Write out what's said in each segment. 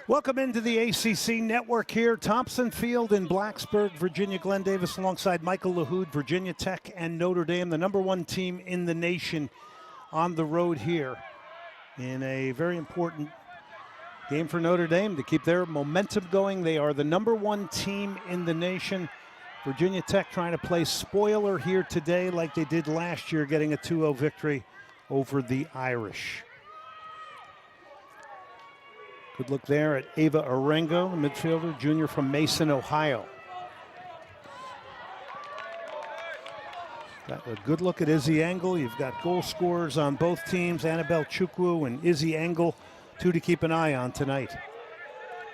Welcome into the ACC network here. Thompson Field in Blacksburg, Virginia. Glenn Davis alongside Michael LaHood, Virginia Tech and Notre Dame, the number one team in the nation on the road here in a very important game for Notre Dame to keep their momentum going. They are the number one team in the nation. Virginia Tech trying to play spoiler here today like they did last year, getting a 2-0 victory over the Irish. Good look there at Ava Arengo, the midfielder, junior from Mason, Ohio. Got a good look at Izzy Engle. You've got goal scorers on both teams, Annabelle Chukwu and Izzy Engle, two to keep an eye on tonight.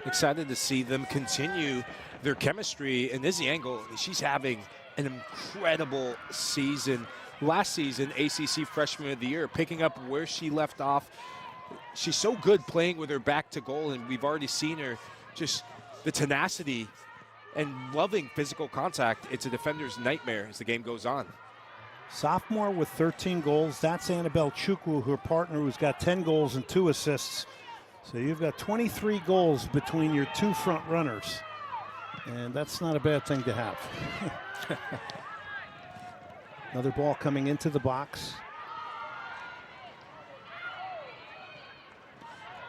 Excited to see them continue their chemistry. And Izzy Engle, she's having an incredible season. Last season, ACC Freshman of the Year, picking up where she left off. She's so good playing with her back to goal, and we've already seen her just the tenacity and loving physical contact. It's a defender's nightmare as the game goes on. Sophomore with 13 goals. That's Annabelle Chukwu, her partner, who's got 10 goals and 2 assists. So you've got 23 goals between your two front runners, and that's not a bad thing to have. Another ball coming into the box.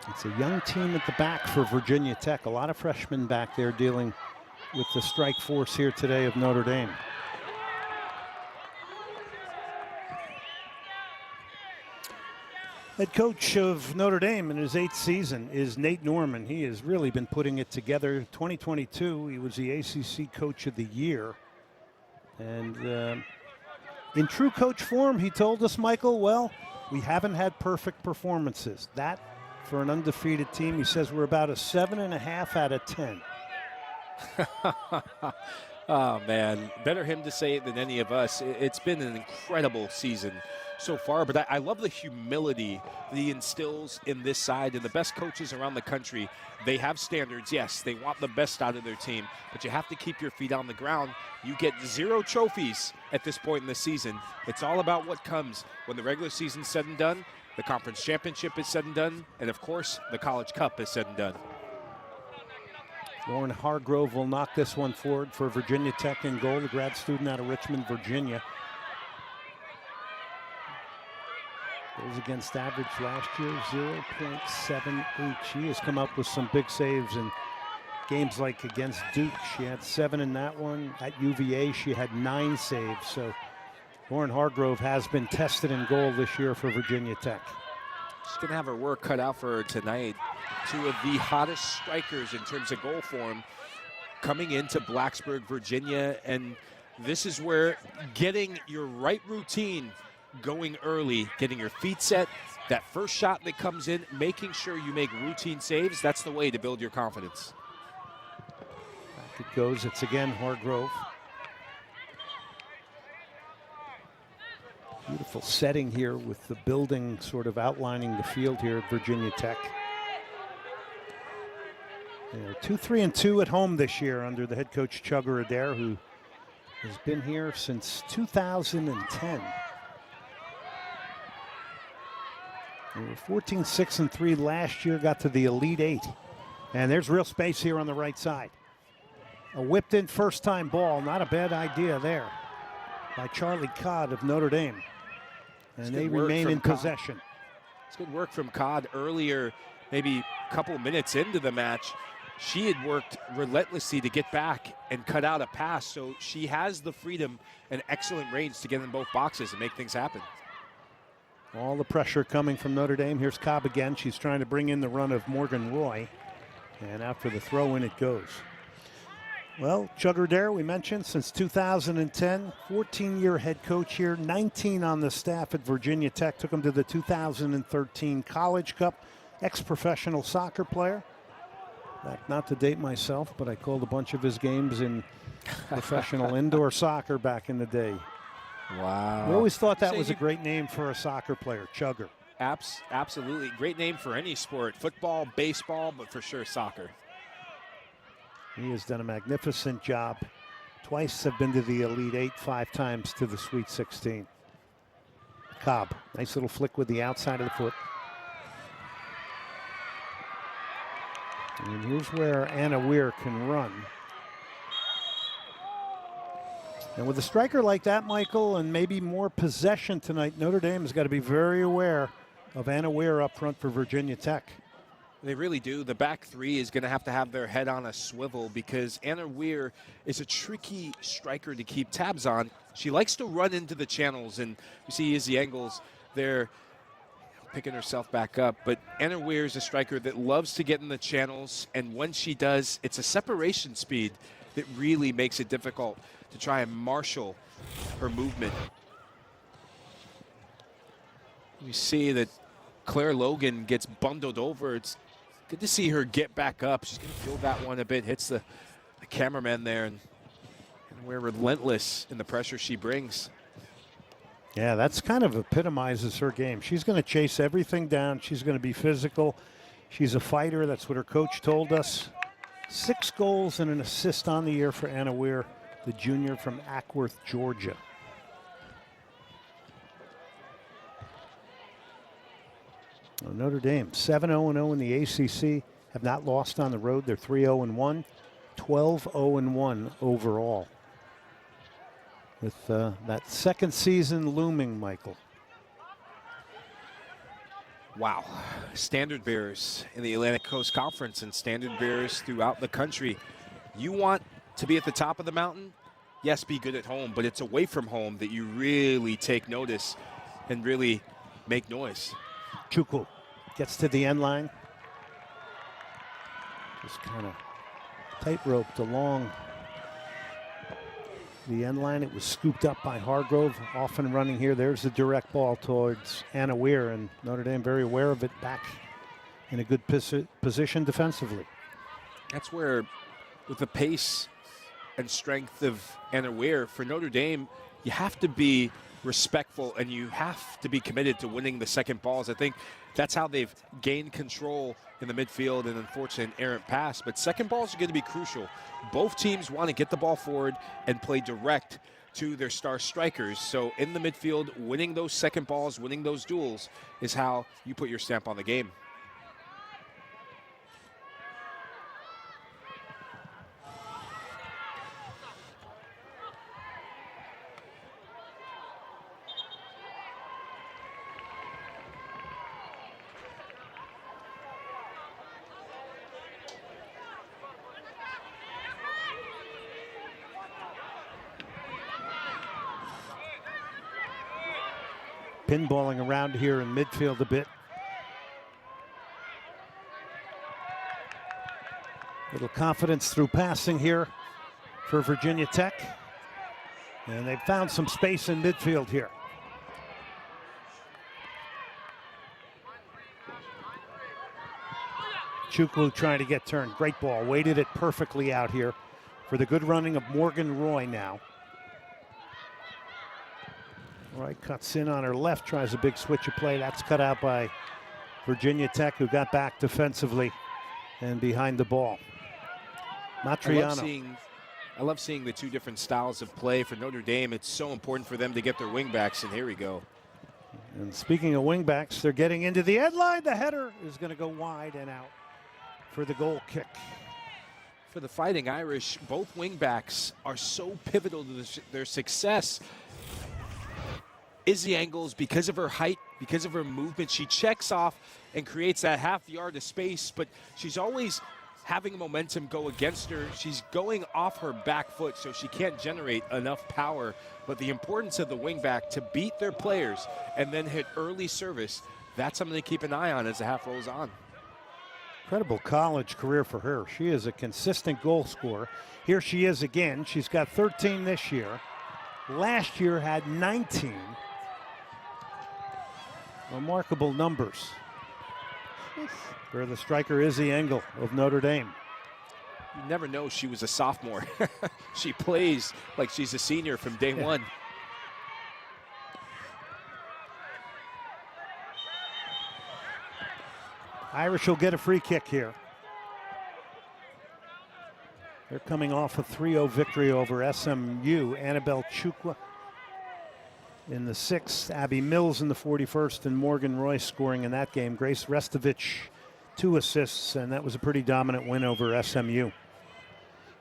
It's a young team at the back for Virginia Tech. A lot of freshmen back there dealing with the strike force here today of Notre Dame. Head coach of Notre Dame in his 8th season is Nate Norman. He has really been putting it together. 2022, he was the ACC Coach of the Year. And in true coach form, he told us, Michael, well, we haven't had perfect performances. That, for an undefeated team, he says we're about a 7.5 out of 10. Oh, man. Better him to say it than any of us. It's been an incredible season so far, but I love the humility that he instills in this side. And the best coaches around the country, they have standards. Yes, they want the best out of their team, but you have to keep your feet on the ground. You get 0 trophies at this point in the season. It's all about what comes when the regular season's said and done, the conference championship is said and done, and of course, the College Cup is said and done. Lauren Hargrove will knock this one forward for Virginia Tech in goal, the grad student out of Richmond, Virginia. Goals against average last year, 0.78. She has come up with some big saves in games like against Duke. She had 7 in that one. At UVA, she had 9 saves. So Lauren Hargrove has been tested in goal this year for Virginia Tech. She's going to have her work cut out for her tonight. Two of the hottest strikers in terms of goal form coming into Blacksburg, Virginia. And this is where getting your right routine going early, getting your feet set, that first shot that comes in, making sure you make routine saves, that's the way to build your confidence. Back it goes. It's again Hargrove. Beautiful setting here with the building sort of outlining the field here at Virginia Tech. They're 2-3-2 at home this year under the head coach Chugger Adair, who has been here since 2010. They were 14-6-3 last year, got to the Elite 8. And there's real space here on the right side. A whipped in first time ball, not a bad idea there by Charlie Codd of Notre Dame. And they remain in possession. It's good work from Codd earlier, maybe a couple of minutes into the match. She had worked relentlessly to get back and cut out a pass, so she has the freedom and excellent range to get in both boxes and make things happen. All the pressure coming from Notre Dame. Here's Cobb again. She's trying to bring in the run of Morgan Roy. And after the throw in, it goes. Well, Chugger Adair, we mentioned, since 2010, 14-year head coach here, 19 on the staff at Virginia Tech. Took him to the 2013 College Cup. Ex-professional soccer player. Back, not to date myself, but I called a bunch of his games in professional indoor soccer back in the day. Wow. We always thought that was a great name for a soccer player, Chugger. Absolutely. Great name for any sport. Football, baseball, but for sure soccer. He has done a magnificent job. Twice have been to the Elite 8, 5 times to the Sweet 16. Cobb, nice little flick with the outside of the foot. And here's where Anna Weir can run. And with a striker like that, Michael, and maybe more possession tonight, Notre Dame has got to be very aware of Anna Weir up front for Virginia Tech. They really do. The back three is going to have their head on a swivel because Anna Weir is a tricky striker to keep tabs on. She likes to run into the channels, and you see Izzy Engle there picking herself back up. But Anna Weir is a striker that loves to get in the channels, and when she does, it's a separation speed that really makes it difficult to try and marshal her movement. You see that Claire Logan gets bundled over. It's good to see her get back up. She's going to feel that one a bit. Hits the cameraman there, and we're relentless in the pressure she brings. Yeah, that's kind of epitomizes her game. She's going to chase everything down. She's going to be physical. She's a fighter. That's what her coach told us. 6 goals and an assist on the year for Anna Weir, the junior from Ackworth, Georgia. Well, Notre Dame 7-0-0 in the ACC, have not lost on the road. They're 3-0-1, 12-0-1 overall. With that second season looming, Michael. Wow. Standard bearers in the Atlantic Coast Conference and standard bearers throughout the country. You want to be at the top of the mountain? Yes, be good at home, but it's away from home that you really take notice and really make noise. Chukwu gets to the end line. Just kind of tight-roped along the end line. It was scooped up by Hargrove, often running here. There's the direct ball towards Anna Weir, and Notre Dame very aware of it, back in a good position defensively. That's where, with the pace and strength of Anna Weir, for Notre Dame, you have to be respectful and you have to be committed to winning the second balls. I think that's how they've gained control in the midfield, and unfortunate errant pass. But second balls are going to be crucial. Both teams want to get the ball forward and play direct to their star strikers. So in the midfield, winning those second balls, winning those duels is how you put your stamp on the game. Pinballing around here in midfield a bit. Little confidence through passing here for Virginia Tech. And they've found some space in midfield here. Chukwu trying to get turned. Great ball. Weighted it perfectly out here for the good running of Morgan Roy now. Roy cuts in on her left, tries a big switch of play. That's cut out by Virginia Tech, who got back defensively and behind the ball. Matriano. I love seeing the two different styles of play for Notre Dame. It's so important for them to get their wingbacks, and here we go. And speaking of wingbacks, they're getting into the end line. The header is going to go wide and out for the goal kick. For the Fighting Irish, both wingbacks are so pivotal to their success. Izzy Engle, because of her height, because of her movement, she checks off and creates that half yard of space, but she's always having momentum go against her. She's going off her back foot, so she can't generate enough power. But the importance of the wingback to beat their players and then hit early service, that's something to keep an eye on as the half rolls on. Incredible college career for her. She is a consistent goal scorer. Here she is again. She's got 13 this year. Last year had 19. Remarkable numbers for the striker Izzy Engle of Notre Dame. You never know she was a sophomore. She plays like she's a senior from day one. Irish will get a free kick here. They're coming off a 3-0 victory over SMU. Annabelle Chukwu in the 6th, Abby Mills in the 41st, and Morgan Roy scoring in that game. Grace Restovich 2 assists, and that was a pretty dominant win over SMU.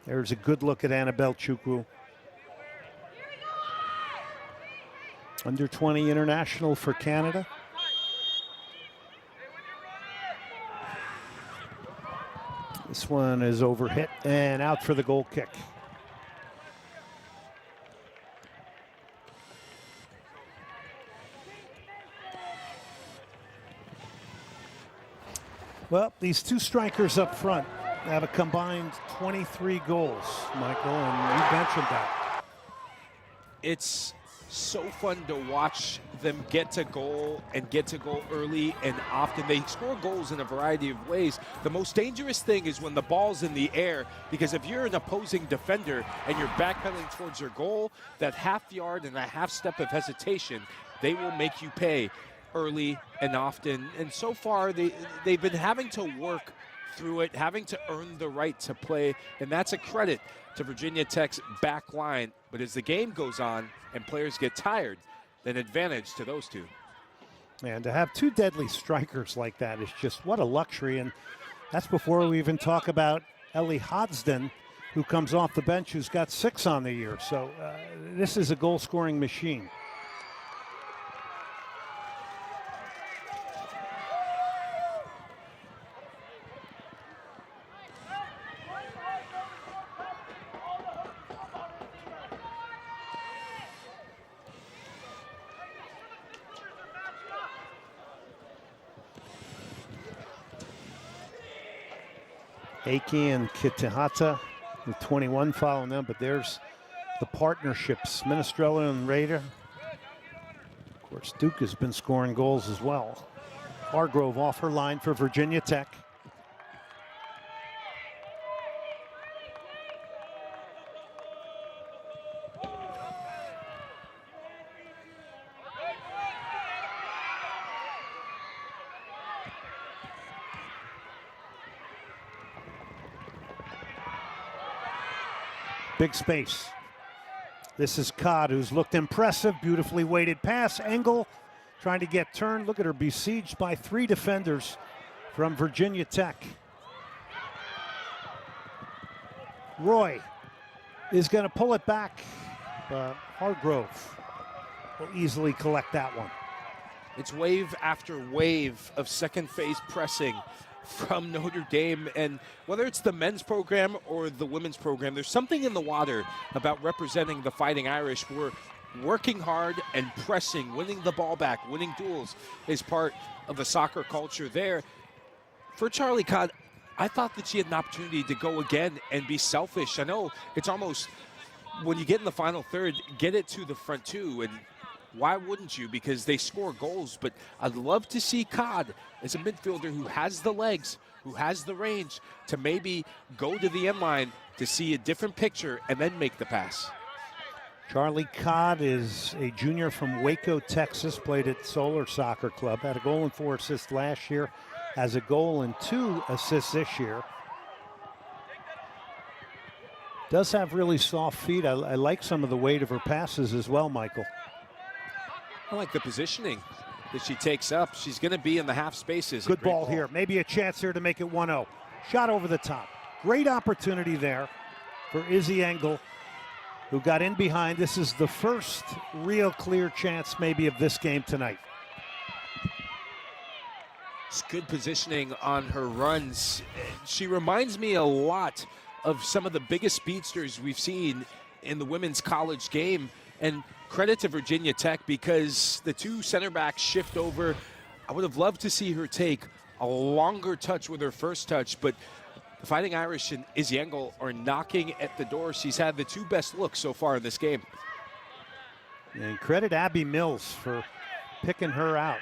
There's a good look at Annabelle Chukwu. Under 20 international for Canada. This one is overhit and out for the goal kick. Well, these 2 strikers up front have a combined 23 goals, Michael, and you mentioned that. It's so fun to watch them get to goal and get to goal early and often. They score goals in a variety of ways. The most dangerous thing is when the ball's in the air, because if you're an opposing defender and you're backpedaling towards your goal, that half yard and that half step of hesitation, they will make you pay early and often. And so far, they've been having to work through it, having to earn the right to play, and that's a credit to Virginia Tech's back line. But as the game goes on and players get tired, then advantage to those 2. And to have 2 deadly strikers like that is just what a luxury. And that's before we even talk about Ellie Hodsden, who comes off the bench, who's got 6 on the year. So this is a goal-scoring machine. Aki and Kitahata with 21 following them, but there's the partnerships, Minestrella and Rader. Of course, Duke has been scoring goals as well. Hargrove off her line for Virginia Tech. Big space. This is Codd, who's looked impressive. Beautifully weighted pass. Engle trying to get turned. Look at her, besieged by 3 defenders from Virginia Tech. Roy is going to pull it back, but Hargrove will easily collect that one. It's wave after wave of second phase pressing from Notre Dame, and whether it's the men's program or the women's program, there's something in the water about representing the Fighting Irish. We're working hard and pressing, winning the ball back, winning duels is part of the soccer culture there. For Charlie Codd, I thought that she had an opportunity to go again and be selfish. I know it's almost, when you get in the final third, get it to the front 2, and why wouldn't you? Because they score goals. But I'd love to see Codd as a midfielder who has the legs, who has the range to maybe go to the end line to see a different picture and then make the pass. Charlie Codd is a junior from Waco, Texas, played at Solar Soccer Club, had a goal and 4 assists last year, has a goal and 2 assists this year. Does have really soft feet. I like some of the weight of her passes as well, Michael. I like the positioning that she takes up. She's going to be in the half spaces. Good ball here. Maybe a chance here to make it 1-0. Shot over the top. Great opportunity there for Izzy Engle, who got in behind. This is the first real clear chance maybe of this game tonight. It's good positioning on her runs. She reminds me a lot of some of the biggest speedsters we've seen in the women's college game. And credit to Virginia Tech, because the 2 center backs shift over. I would have loved to see her take a longer touch with her first touch, but the Fighting Irish and Izzy Engle are knocking at the door. She's had the 2 best looks so far in this game. And credit Abby Mills for picking her out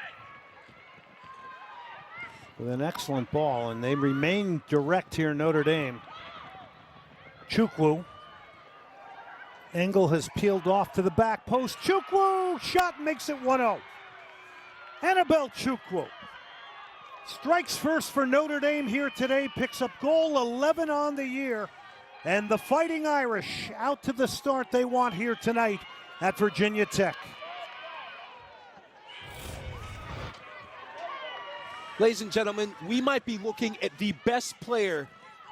with an excellent ball, and they remain direct here, Notre Dame. Chukwu. Engle has peeled off to the back post. Chukwu, shot makes it 1-0. Annabelle Chukwu strikes first for Notre Dame here today, picks up goal 11 on the year, and the Fighting Irish out to the start they want here tonight at Virginia Tech. Ladies and gentlemen, we might be looking at the best player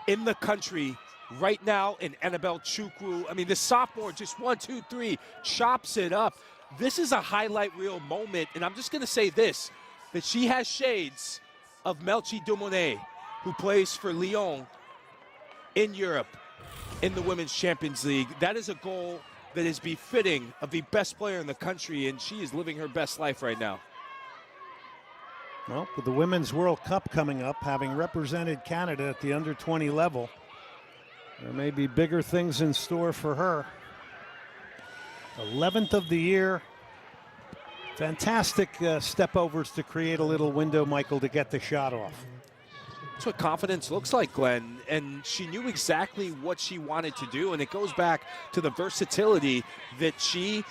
in the country right now in Annabelle Chukwu. I mean, the sophomore just 1, 2, 3 chops it up. This is a highlight reel moment, and I'm just going to say this, that she has shades of Melchi Dumonet, who plays for Lyon in Europe in the Women's Champions League. That is a goal that is befitting of the best player in the country, and she is living her best life right now. Well, with the Women's World Cup coming up, having represented Canada at the under-20 level, there may be bigger things in store for her. 11th of the year. Fantastic step-overs to create a little window, Michael, to get the shot off. That's what confidence looks like, Glenn, and she knew exactly what she wanted to do, and it goes back to the versatility that she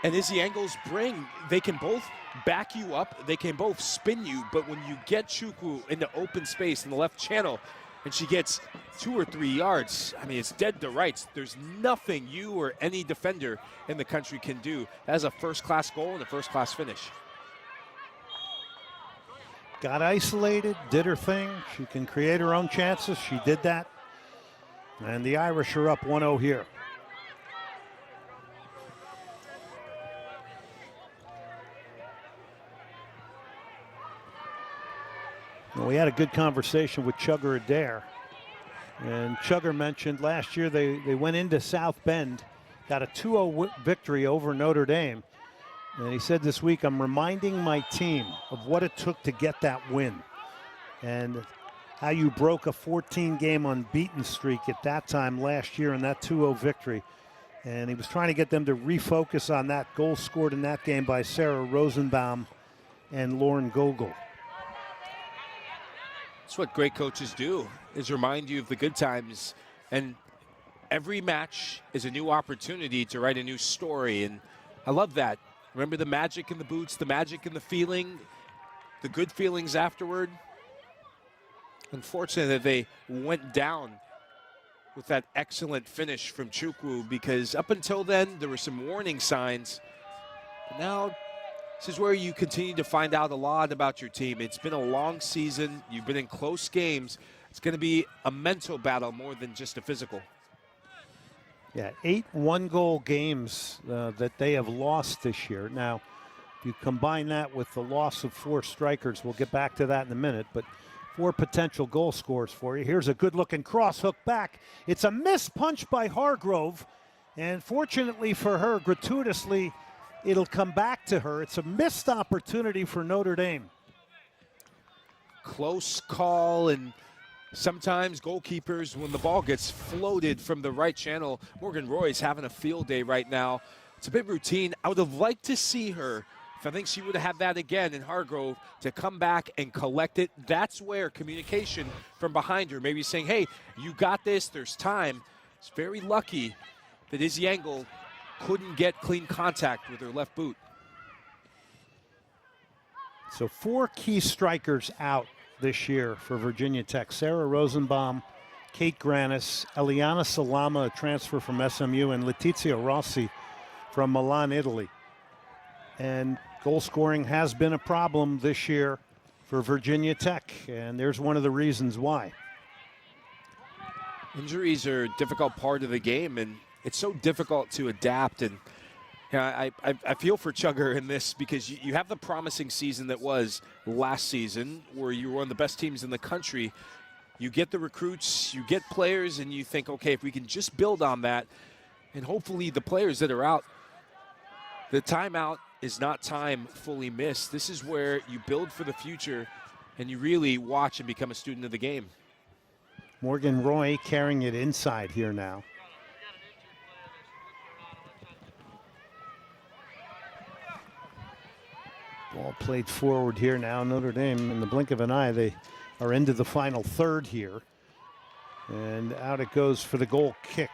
and Izzy Engle bring. They can both back you up, they can both spin you, but when you get Chukwu into open space in the left channel and she gets 2 or 3 yards, I mean, it's dead to rights. There's nothing you or any defender in the country can do. That's a first-class goal and a first-class finish. Got isolated, did her thing. She can create her own chances. She did that. And the Irish are up 1-0 here. Well, we had a good conversation with Chugger Adair. And Chugger mentioned last year they went into South Bend, got a 2-0 victory over Notre Dame. And he said this week, I'm reminding my team of what it took to get that win and how you broke a 14-game unbeaten streak at that time last year in that 2-0 victory. And he was trying to get them to refocus on that goal scored in that game by Sarah Rosenbaum and Lauren Gogol. That's what great coaches do, is remind you of the good times. And every match is a new opportunity to write a new story. And I love that. Remember the magic in the boots, the magic in the feeling, the good feelings afterward. Unfortunately, they went down with that excellent finish from Chukwu, because up until then, there were some warning signs. But now, this is where you continue to find out a lot about your team. It's been a long season. You've been in close games. It's going to be a mental battle more than just a physical. Yeah, 8 one-goal games that they have lost this year. Now, if you combine that with the loss of 4 strikers, we'll get back to that in a minute, but 4 potential goal scorers for you. Here's a good-looking cross hook back. It's a missed punch by Hargrove, and fortunately for her, gratuitously, it'll come back to her. It's a missed opportunity for Notre Dame. Close call, and sometimes goalkeepers, when the ball gets floated from the right channel, Morgan Roy's having a field day right now. It's a bit routine. I would have liked to see her, if I think she would have had that again in Hargrove, to come back and collect it. That's where communication from behind her, maybe saying, hey, you got this, there's time. It's very lucky that Izzy Engle couldn't get clean contact with her left boot. So 4 key strikers out this year for Virginia Tech. Sarah Rosenbaum, Kate Granis, Eliana Salama, a transfer from SMU, and Letizia Rossi from Milan, Italy. And goal scoring has been a problem this year for Virginia Tech, and there's one of the reasons why. Injuries are a difficult part of the game, and it's so difficult to adapt. And I feel for Chugger in this, because you have the promising season that was last season, where you were one of the best teams in the country. You get the recruits, you get players, and you think, okay, if we can just build on that, and hopefully the players that are out, the timeout is not time fully missed. This is where you build for the future, and you really watch and become a student of the game. Morgan Roy carrying it inside here now. Ball played forward here now. Notre Dame, in the blink of an eye, they are into the final third here. And out it goes for the goal kick.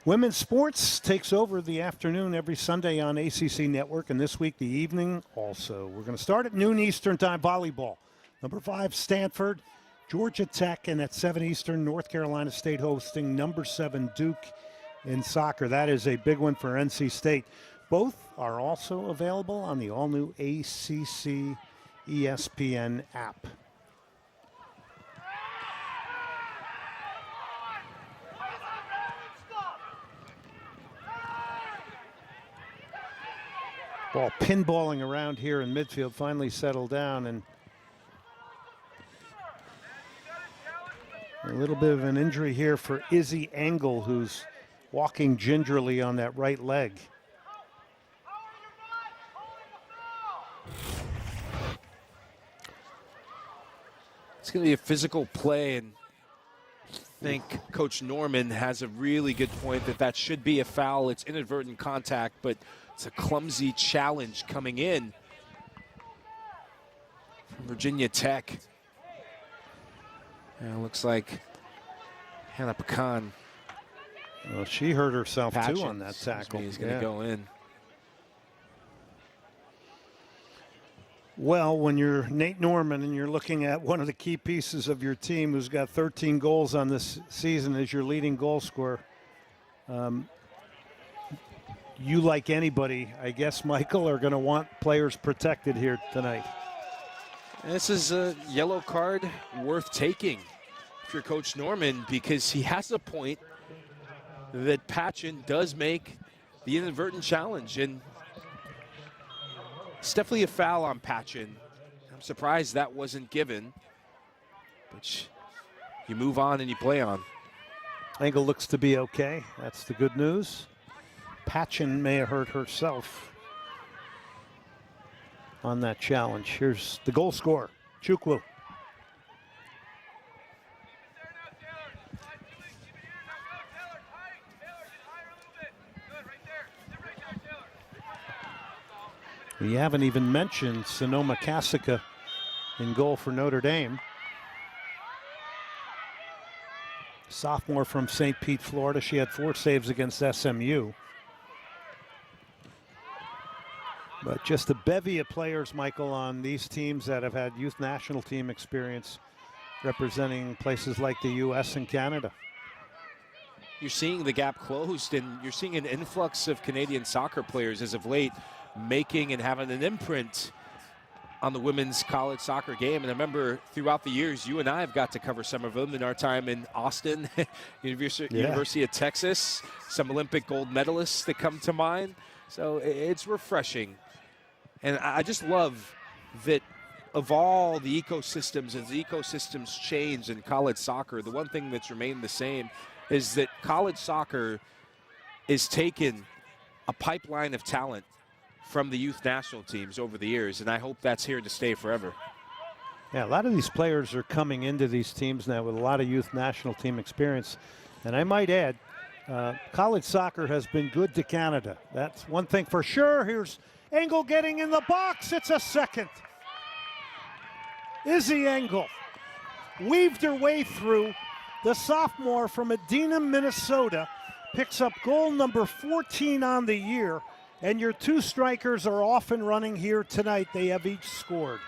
Women's sports takes over the afternoon every Sunday on ACC Network, and this week the evening also. We're going to start at noon Eastern time, volleyball. Number 5, Stanford, Georgia Tech, and at 7 Eastern, North Carolina State hosting number 7, Duke in soccer. That is a big one for NC State. Both are also available on the all-new ACC ESPN app. Ball pinballing around here in midfield, finally settled down, and a little bit of an injury here for Izzy Engle, who's walking gingerly on that right leg. It's going to be a physical play, and I think Coach Norman has a really good point that should be a foul. It's inadvertent contact, but it's a clumsy challenge coming in from Virginia Tech. And it looks like Hannah Pecan. Well, she hurt herself too on that tackle. He's going to go in. Well, when you're Nate Norman and you're looking at one of the key pieces of your team who's got 13 goals on this season as your leading goal scorer, you, like anybody, I guess, Michael, are going to want players protected here tonight. This is a yellow card worth taking if you're Coach Norman, because he has a point that Patchen does make the inadvertent challenge, and it's definitely a foul on Patchen. I'm surprised that wasn't given, but you move on and you play on. Engle looks to be okay. That's the good news. Patchen may have hurt herself on that challenge. Here's the goal scorer, Chukwu. We haven't even mentioned Sonoma Kasika in goal for Notre Dame. Sophomore from St. Pete, Florida. She had 4 saves against SMU. But just a bevy of players, Michael, on these teams that have had youth national team experience representing places like the U.S. and Canada. You're seeing the gap closed, and you're seeing an influx of Canadian soccer players as of late, making and having an imprint on the women's college soccer game. And I remember throughout the years, you and I have got to cover some of them in our time in Austin, University of Texas, some Olympic gold medalists that come to mind. So it's refreshing. And I just love that of all the ecosystems, as the ecosystems change in college soccer, the one thing that's remained the same is that college soccer is taking a pipeline of talent from the youth national teams over the years, and I hope that's here to stay forever. Yeah, a lot of these players are coming into these teams now with a lot of youth national team experience. And I might add, college soccer has been good to Canada. That's one thing for sure. Here's Engle getting in the box. It's a second. Izzy Engle weaved her way through. The sophomore from Edina, Minnesota, picks up goal number 14 on the year. And your 2 strikers are off and running here tonight. They have each scored.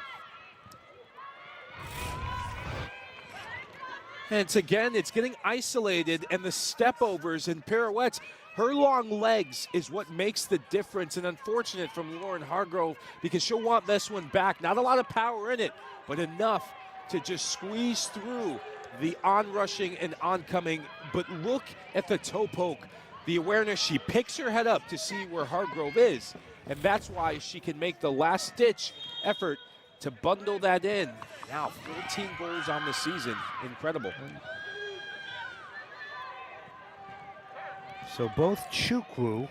And it's getting isolated, and the step-overs and pirouettes, her long legs is what makes the difference. And unfortunate from Lauren Hargrove, because she'll want this one back. Not a lot of power in it, but enough to just squeeze through the on-rushing and oncoming. But look at the toe poke. The awareness, she picks her head up to see where Hargrove is, and that's why she can make the last-ditch effort to bundle that in. Now 14 goals on the season. Incredible. So both Chukwu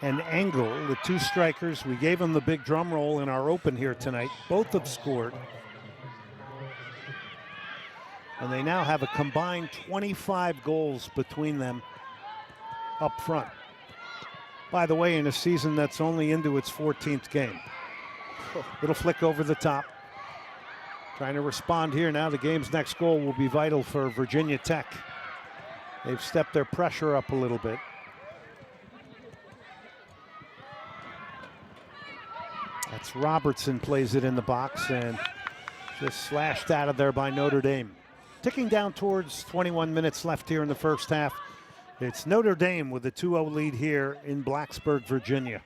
and Engle, the 2 strikers, we gave them the big drum roll in our open here tonight. Both have scored. And they now have a combined 25 goals between them up front. By the way, in a season that's only into its 14th game. Little flick over the top. Trying to respond here now. The game's next goal will be vital for Virginia Tech. They've stepped their pressure up a little bit. That's Robertson, plays it in the box and just slashed out of there by Notre Dame. Ticking down towards 21 minutes left here in the first half. It's Notre Dame with a 2-0 lead here in Blacksburg, Virginia.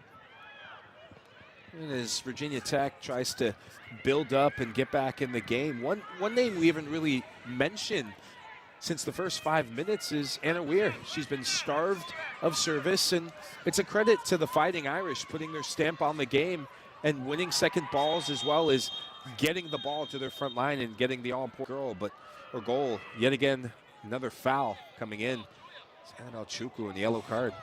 And as Virginia Tech tries to build up and get back in the game, one name we haven't really mentioned since the first 5 minutes is Anna Weir. She's been starved of service, and it's a credit to the Fighting Irish putting their stamp on the game and winning second balls, as well as getting the ball to their front line and getting the all-important goal. Yet again, another foul coming in. It's Annabelle Chukwu in the yellow card.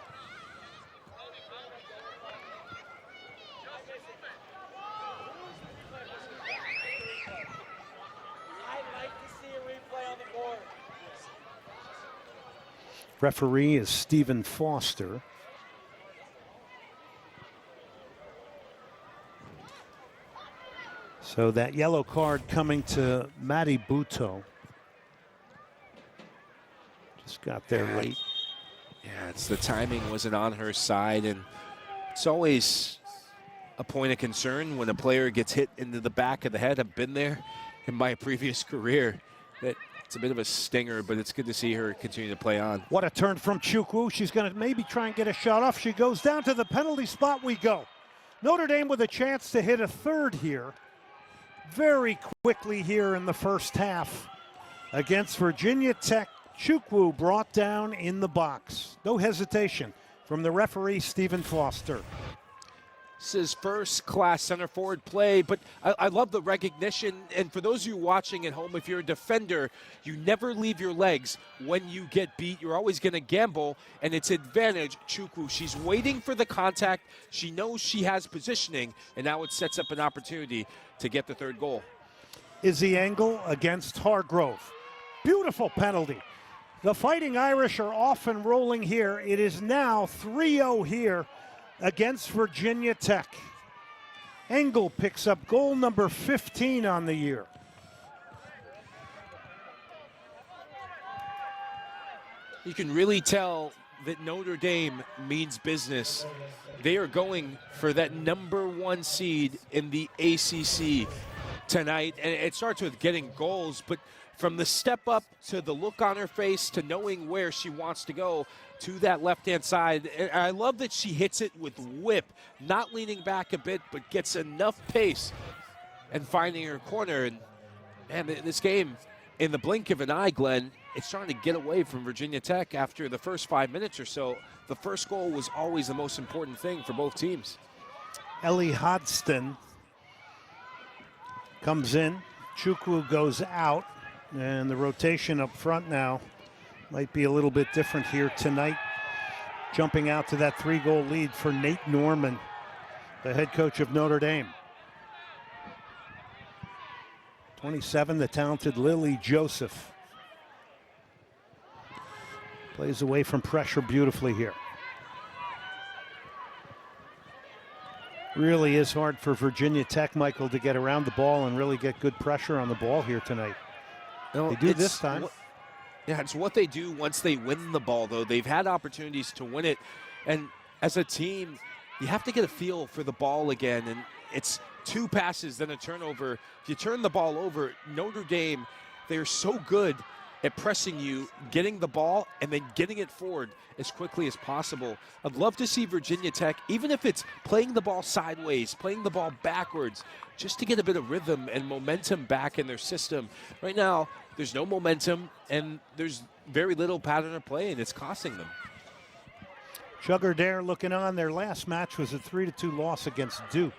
Referee is Stephen Foster. So that yellow card coming to Maddie Buto. Just got there late. Yeah, it's the timing wasn't on her side, and it's always a point of concern when a player gets hit into the back of the head. I've been there in my previous career. It's a bit of a stinger, but it's good to see her continue to play on. What a turn from Chukwu. She's going to maybe try and get a shot off. She goes down to the penalty spot. We go. Notre Dame with a chance to hit a third here very quickly here in the first half against Virginia Tech. Chukwu brought down in the box. No hesitation from the referee, Stephen Foster. This is first-class center forward play, but I love the recognition. And for those of you watching at home, if you're a defender, you never leave your legs when you get beat. You're always going to gamble, and it's advantage Chukwu. She's waiting for the contact. She knows she has positioning, and now it sets up an opportunity to get the third goal. Izzy Engle against Hargrove. Beautiful penalty. The Fighting Irish are off and rolling here. It is now 3-0 here against Virginia Tech. Engle picks up goal number 15 on the year. You can really tell that Notre Dame means business. They are going for that #1 seed in the ACC tonight, and it starts with getting goals, but from the step up to the look on her face to knowing where she wants to go to that left-hand side. And I love that she hits it with whip, not leaning back a bit, but gets enough pace and finding her corner. And man, this game, in the blink of an eye, Glenn, it's trying to get away from Virginia Tech after the first 5 minutes or so. The first goal was always the most important thing for both teams. Ellie Hodgson comes in. Chukwu goes out. And the rotation up front now might be a little bit different here tonight. Jumping out to that 3-goal lead for Nate Norman, the head coach of Notre Dame. 27, the talented Lily Joseph. Plays away from pressure beautifully here. Really is hard for Virginia Tech, Michael, to get around the ball and really get good pressure on the ball here tonight. No, they do this time. Yeah, it's what they do once they win the ball, though. They've had opportunities to win it. And as a team, you have to get a feel for the ball again. And it's 2 passes, then a turnover. If you turn the ball over, Notre Dame, they're so good at pressing you, getting the ball, and then getting it forward as quickly as possible. I'd love to see Virginia Tech, even if it's playing the ball sideways, playing the ball backwards, just to get a bit of rhythm and momentum back in their system. Right now, there's no momentum, and there's very little pattern of play, and it's costing them. Sugar Dare looking on. Their last match was a 3-2 loss against Duke.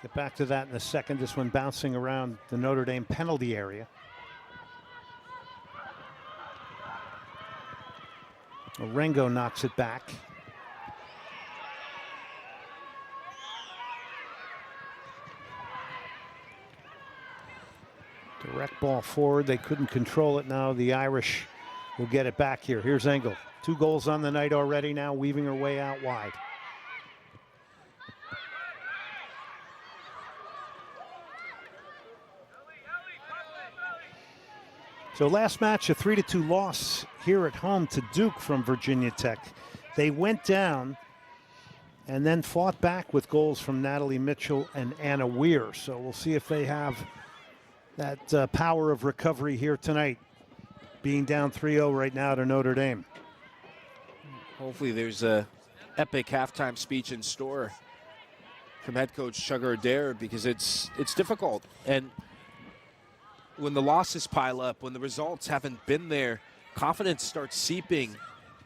Get back to that in a second. This one bouncing around the Notre Dame penalty area. Orengo knocks it back. Direct ball forward. They couldn't control it. Now the Irish will get it back here. Here's Engle. 2 goals on the night already now, weaving her way out wide. So last match, a 3-2 loss here at home to Duke from Virginia Tech. They went down and then fought back with goals from Natalie Mitchell and Anna Weir. So we'll see if they have that power of recovery here tonight, being down 3-0 right now to Notre Dame. Hopefully there's a epic halftime speech in store from head coach Chugger Adair, because it's difficult. And when the losses pile up, when the results haven't been there, confidence starts seeping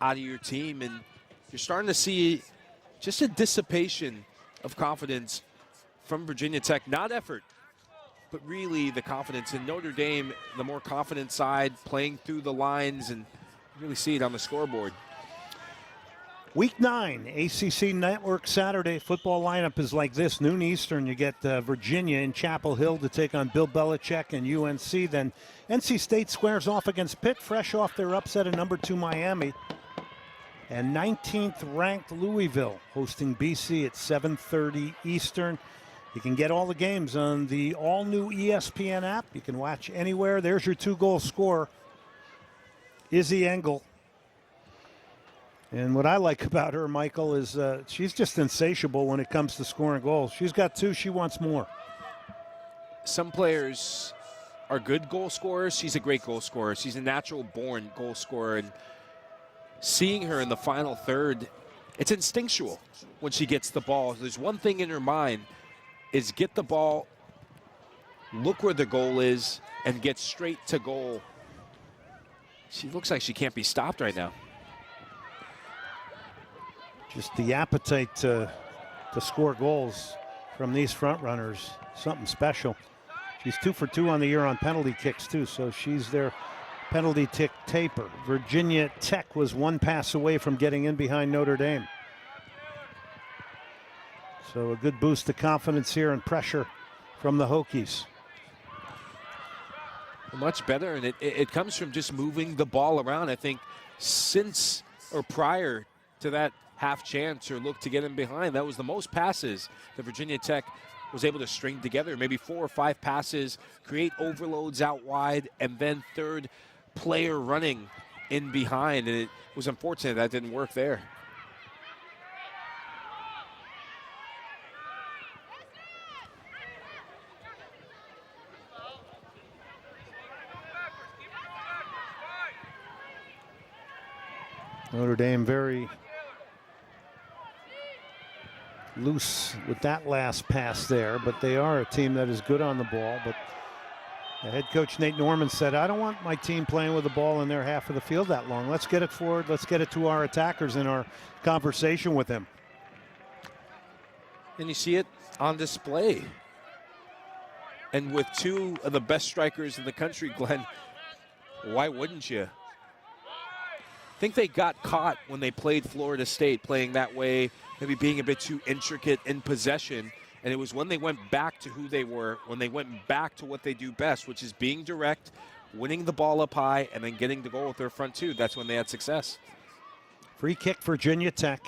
out of your team, and you're starting to see just a dissipation of confidence from Virginia Tech. Not effort, but really the confidence. In Notre Dame, the more confident side, playing through the lines, and really see it on the scoreboard. Week 9, ACC Network Saturday football lineup is like this. Noon Eastern, you get Virginia in Chapel Hill to take on Bill Belichick and UNC. Then NC State squares off against Pitt, fresh off their upset of number 2 Miami. And 19th ranked Louisville hosting BC at 7:30 Eastern. You can get all the games on the all-new ESPN app. You can watch anywhere. There's your 2-goal scorer, Izzy Engle. And what I like about her, Michael, is she's just insatiable when it comes to scoring goals. She's got 2. She wants more. Some players are good goal scorers. She's a great goal scorer. She's a natural-born goal scorer. And seeing her in the final third, it's instinctual when she gets the ball. There's one thing in her mind, is get the ball, look where the goal is, and get straight to goal. She looks like she can't be stopped right now. Just the appetite to score goals from these front runners, something special. She's 2 for 2 on the year on penalty kicks too, so she's their penalty kick taper. Virginia Tech was 1 pass away from getting in behind Notre Dame. So a good boost to confidence here and pressure from the Hokies. Much better, and it comes from just moving the ball around. I think since or prior to that half chance or look to get in behind, that was the most passes that Virginia Tech was able to string together. Maybe 4 or 5 passes, create overloads out wide, and then third player running in behind. And it was unfortunate that didn't work there. Notre Dame very loose with that last pass there, but they are a team that is good on the ball. But the head coach Nate Norman said, I don't want my team playing with the ball in their half of the field that long. Let's get it forward. Let's get it to our attackers in our conversation with them. And you see it on display. And with 2 of the best strikers in the country, Glenn, why wouldn't you? I think they got caught when they played Florida State, playing that way, maybe being a bit too intricate in possession. And it was when they went back to who they were, when they went back to what they do best, which is being direct, winning the ball up high, and then getting the goal with their front 2. That's when they had success. Free kick, Virginia Tech.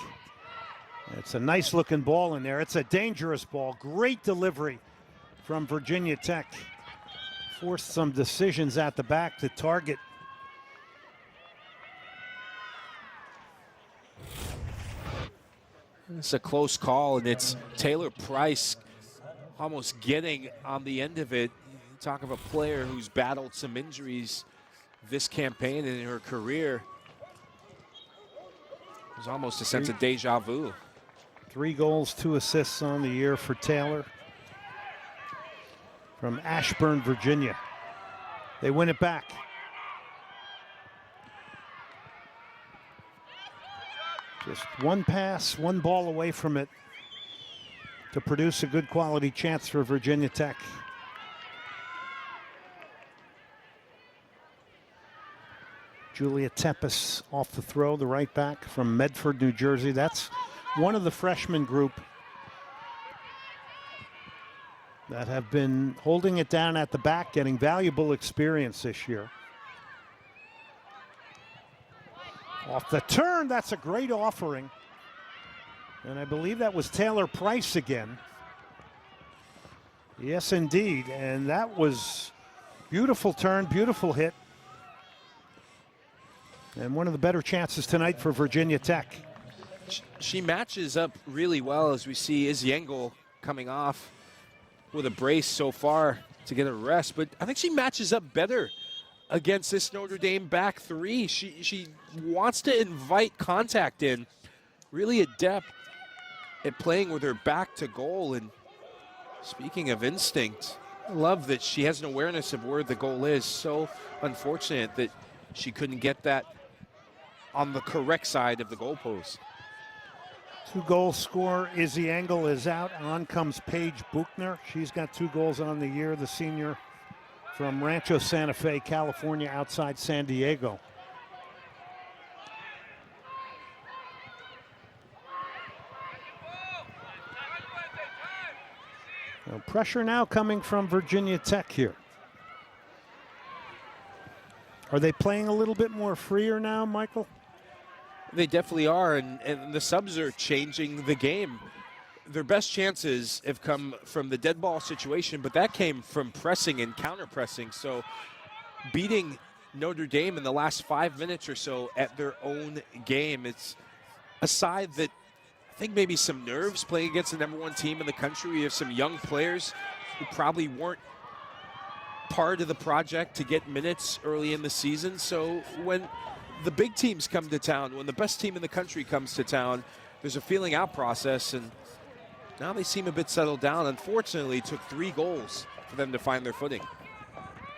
It's a nice looking ball in there. It's a dangerous ball. Great delivery from Virginia Tech. Forced some decisions at the back to target. It's a close call, and it's Taylor Price almost getting on the end of it. Talk of a player who's battled some injuries this campaign and in her career. There's almost a sense of deja vu. 3 goals, 2 assists on the year for Taylor from Ashburn, Virginia. They win it back. Just 1 pass, 1 ball away from it to produce a good quality chance for Virginia Tech. Julia Tepes off the throw, the right back from Medford, New Jersey. That's one of the freshman group that have been holding it down at the back, getting valuable experience this year. Off the turn, that's a great offering. And I believe that was Taylor Price again. Yes, indeed. And that was beautiful turn, beautiful hit. And one of the better chances tonight for Virginia Tech. She matches up really well, as we see Izzy Engle coming off with a brace so far to get a rest. But I think she matches up better against this Notre Dame back 3. She wants to invite contact in, really adept playing with her back to goal. And speaking of instinct, I love that she has an awareness of where the goal is. So unfortunate that she couldn't get that on the correct side of the goalpost. 2-goal scorer Izzy Engle is out. On comes Paige Buchner. She's got 2 goals on the year, the senior from Rancho Santa Fe, California, outside San Diego. Now, pressure now coming from Virginia Tech here. Are they playing a little bit more freer now, Michael? They definitely are, and the subs are changing the game. Their best chances have come from the dead ball situation, but that came from pressing and counter-pressing. So beating Notre Dame in the last 5 minutes or so at their own game, it's a side that I think maybe some nerves playing against the #1 team in the country. We have some young players who probably weren't part of the project to get minutes early in the season. So when the big teams come to town, when the best team in the country comes to town, there's a feeling out process, and now they seem a bit settled down. Unfortunately, it took 3 goals for them to find their footing.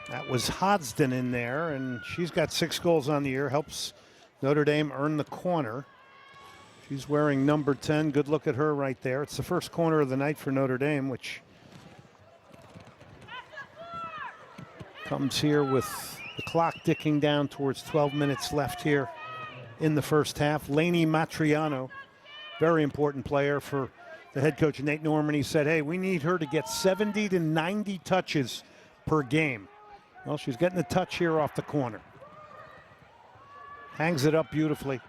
That was Hodgson in there, and she's got 6 goals on the year, helps Notre Dame earn the corner. She's wearing number 10. Good look at her right there. It's the first corner of the night for Notre Dame, which comes here with the clock ticking down towards 12 minutes left here in the first half. Lainey Matriano, very important player for the head coach, Nate Norman. He said, hey, we need her to get 70 to 90 touches per game. Well, she's getting a touch here off the corner. Hangs it up beautifully.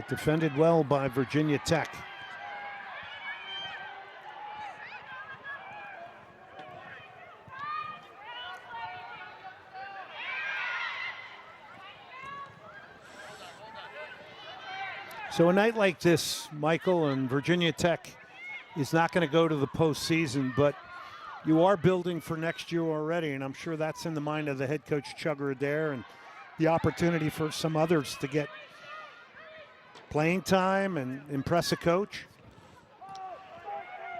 Defended well by Virginia Tech. So a night like this, Michael, and Virginia Tech is not going to go to the postseason, but you are building for next year already, and I'm sure that's in the mind of the head coach, Chugger Adair, and the opportunity for some others to get playing time and impress a coach.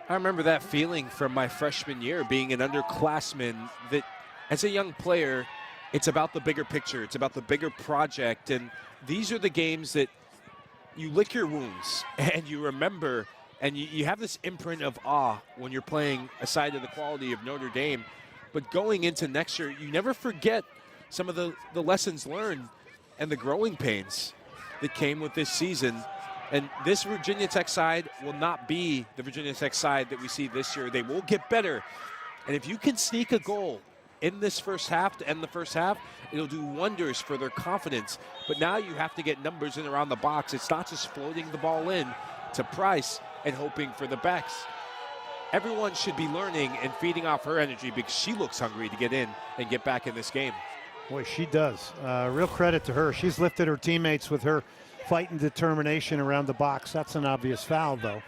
I remember that feeling from my freshman year, being an underclassman, that as a young player, it's about the bigger picture. It's about the bigger project, and these are the games that you lick your wounds and you remember, and you have this imprint of awe when you're playing a side of the quality of Notre Dame. But going into next year, you never forget some of the lessons learned and the growing pains that came with this season. And this Virginia Tech side will not be the Virginia Tech side that we see this year. They will get better. And if you can sneak a goal in this first half to end the first half, it'll do wonders for their confidence. But now you have to get numbers in around the box. It's not just floating the ball in to Price and hoping for the backs. Everyone should be learning and feeding off her energy, because she looks hungry to get in and get back in this game. Boy, she does. Real credit to her. She's lifted her teammates with her fight and determination around the box. That's an obvious foul, though.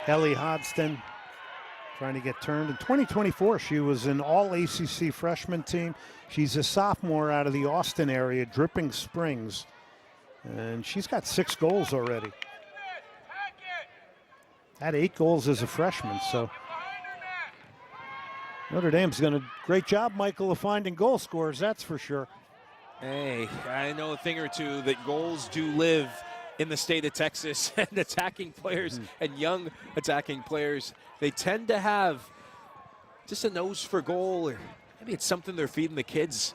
Ellie Hodgson trying to get turned. In 2024, she was an all-ACC freshman team. She's a sophomore out of the Austin area, Dripping Springs. And she's got 6 goals already. Had 8 goals as a freshman, so Notre Dame's done a great job, Michael, of finding goal scorers, that's for sure. Hey, I know a thing or two that goals do live in the state of Texas, and attacking players and young attacking players, they tend to have just a nose for goal, or maybe it's something they're feeding the kids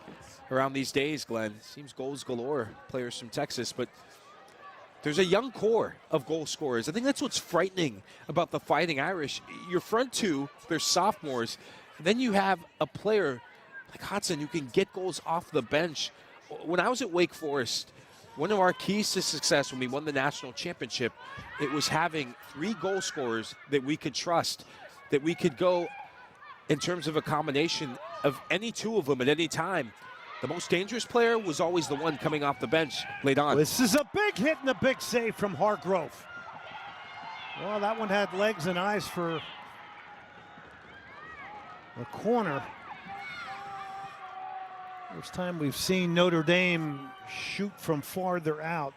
around these days, Glenn. Seems goals galore, players from Texas, but there's a young core of goal scorers. I think that's what's frightening about the Fighting Irish. Your front two, they're sophomores. Then you have a player like Hodgson who can get goals off the bench. When I was at Wake Forest, one of our keys to success when we won the national championship, it was having 3 goal scorers that we could trust, that we could go in terms of a combination of any 2 of them at any time. The most dangerous player was always the one coming off the bench late on. This is a big hit and a big save from Hargrove. Well, that one had legs and eyes for the corner. First time we've seen Notre Dame shoot from farther out.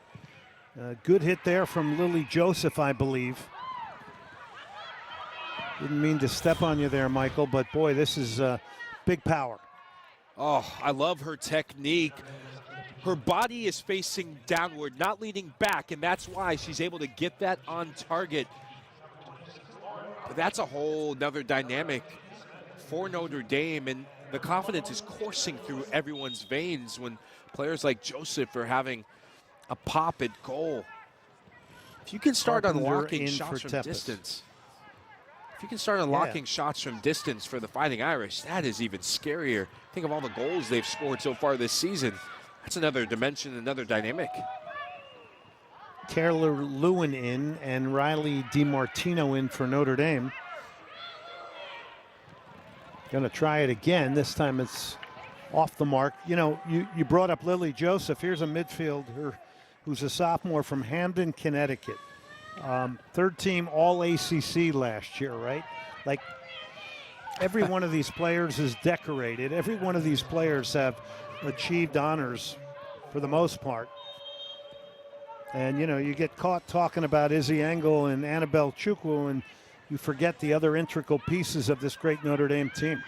Good hit there from Lily Joseph, I believe. Didn't mean to step on you there, Michael, but boy, this is big power. Oh, I love her technique. Her body is facing downward, not leaning back, and that's why she's able to get that on target. But that's a whole nother dynamic for Notre Dame, and the confidence is coursing through everyone's veins when players like Joseph are having a pop at goal. If you can start unlocking shots from distance, if you can start unlocking shots from distance for the Fighting Irish, that is even scarier. Think of all the goals they've scored so far this season. That's another dimension, another dynamic. Taylor Lewin in and Riley DiMartino in for Notre Dame. Going to try it again. This time it's off the mark. You know, you brought up Lily Joseph. Here's a midfielder who's a sophomore from Hamden, Connecticut. Third team All ACC last year, right? Like, every one of these players is decorated. Every one of these players have achieved honors for the most part. And, you know, you get caught talking about Izzy Engle and Annabelle Chukwu, and you forget the other integral pieces of this great Notre Dame team.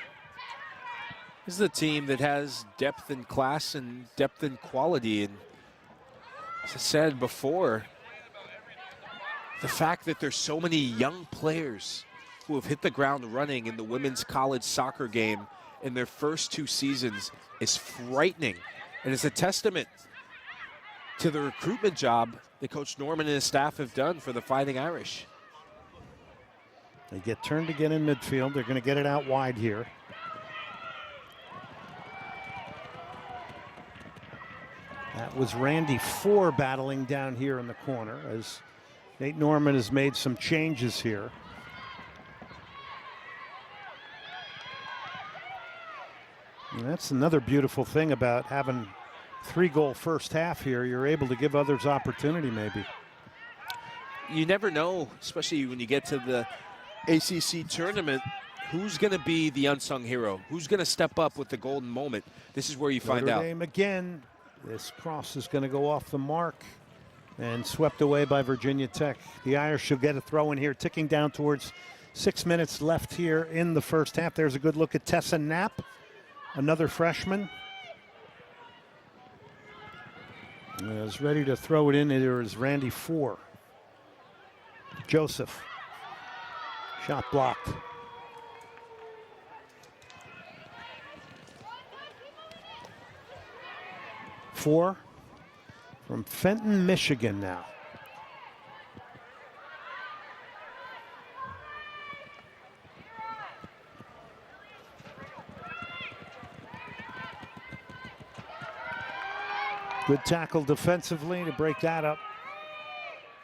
This is a team that has depth and class and depth and quality. And as I said before, the fact that there's so many young players who have hit the ground running in the women's college soccer game in their first 2 seasons is frightening. And it's a testament to the recruitment job that Coach Norman and his staff have done for the Fighting Irish. They get turned again in midfield. They're going to get it out wide here. That was Randy Four battling down here in the corner as Nate Norman has made some changes here. And that's another beautiful thing about having 3-goal first half here. You're able to give others opportunity maybe. You never know, especially when you get to the ACC tournament, who's going to be the unsung hero? Who's going to step up with the golden moment? This is where you find out. Notre Dame again. This cross is going to go off the mark and swept away by Virginia Tech. The Irish will get a throw in here, ticking down towards 6 minutes left here in the first half. There's a good look at Tessa Knapp, another freshman. Is ready to throw it in. There is Randy Four. Joseph. Shot blocked. Four from Fenton, Michigan now. Good tackle defensively to break that up.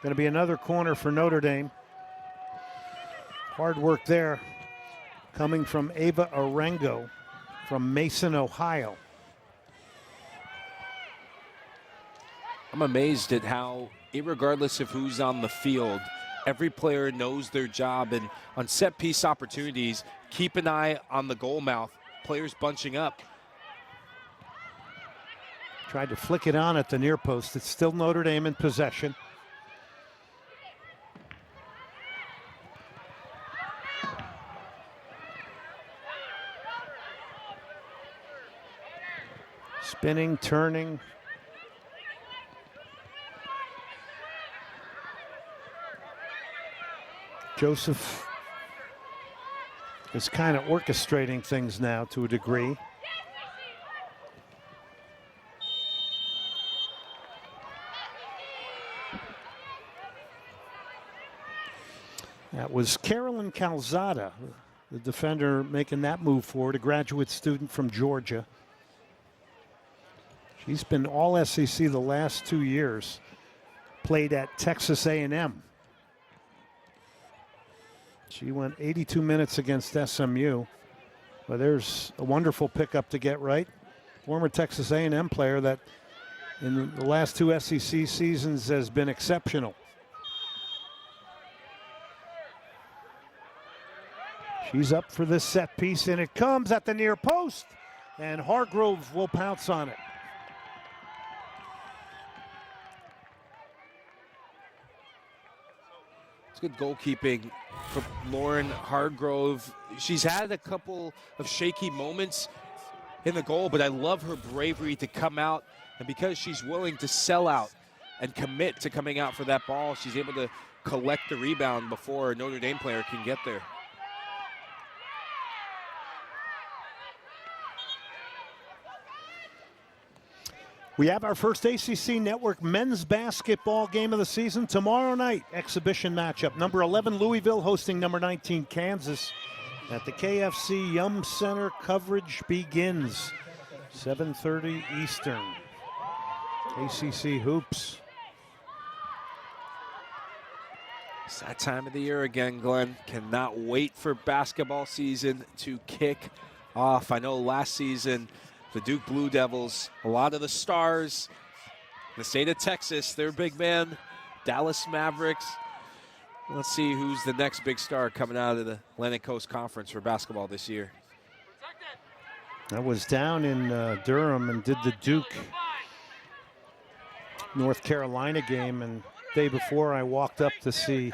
Going to be another corner for Notre Dame. Hard work there coming from Ava Arango from Mason, Ohio. I'm amazed at how, irregardless of who's on the field, every player knows their job. And on set piece opportunities, keep an eye on the goal mouth. Players bunching up. Tried to flick it on at the near post. It's still Notre Dame in possession. Spinning, turning. Joseph is kind of orchestrating things now to a degree. That was Carolyn Calzada, the defender, making that move forward, a graduate student from Georgia. She's been all SEC the last 2 years, played at Texas A&M. She went 82 minutes against SMU. But there's a wonderful pickup to get right. Former Texas A&M player that in the last 2 SEC seasons has been exceptional. She's up for this set piece, and it comes at the near post. and Hargrove will pounce on it. It's good goalkeeping from Lauren Hargrove. She's had a couple of shaky moments in the goal, but I love her bravery to come out, and because she's willing to sell out and commit to coming out for that ball, she's able to collect the rebound before a Notre Dame player can get there. We have our first ACC Network men's basketball game of the season tomorrow night. Exhibition matchup. Number 11 Louisville hosting number 19 Kansas at the KFC Yum Center. Coverage begins 7:30 Eastern. ACC hoops. It's that time of the year again, Glenn. Cannot wait for basketball season to kick off. I know last season, the Duke Blue Devils, a lot of the stars, the state of Texas, their big man, Dallas Mavericks. Let's see who's the next big star coming out of the Atlantic Coast Conference for basketball this year. I was down in Durham and did the Duke North Carolina game, and the day before I walked up to see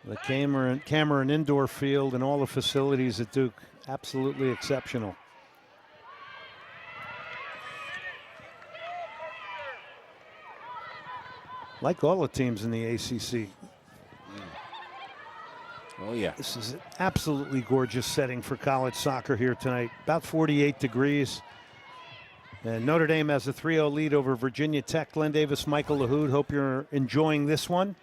the Cameron Indoor Field and all the facilities at Duke. Absolutely exceptional. Like all the teams in the ACC. Oh, yeah. This is an absolutely gorgeous setting for college soccer here tonight. About 48 degrees. And Notre Dame has a 3-0 lead over Virginia Tech. Glenn Davis, Michael LaHood. Hope you're enjoying this one.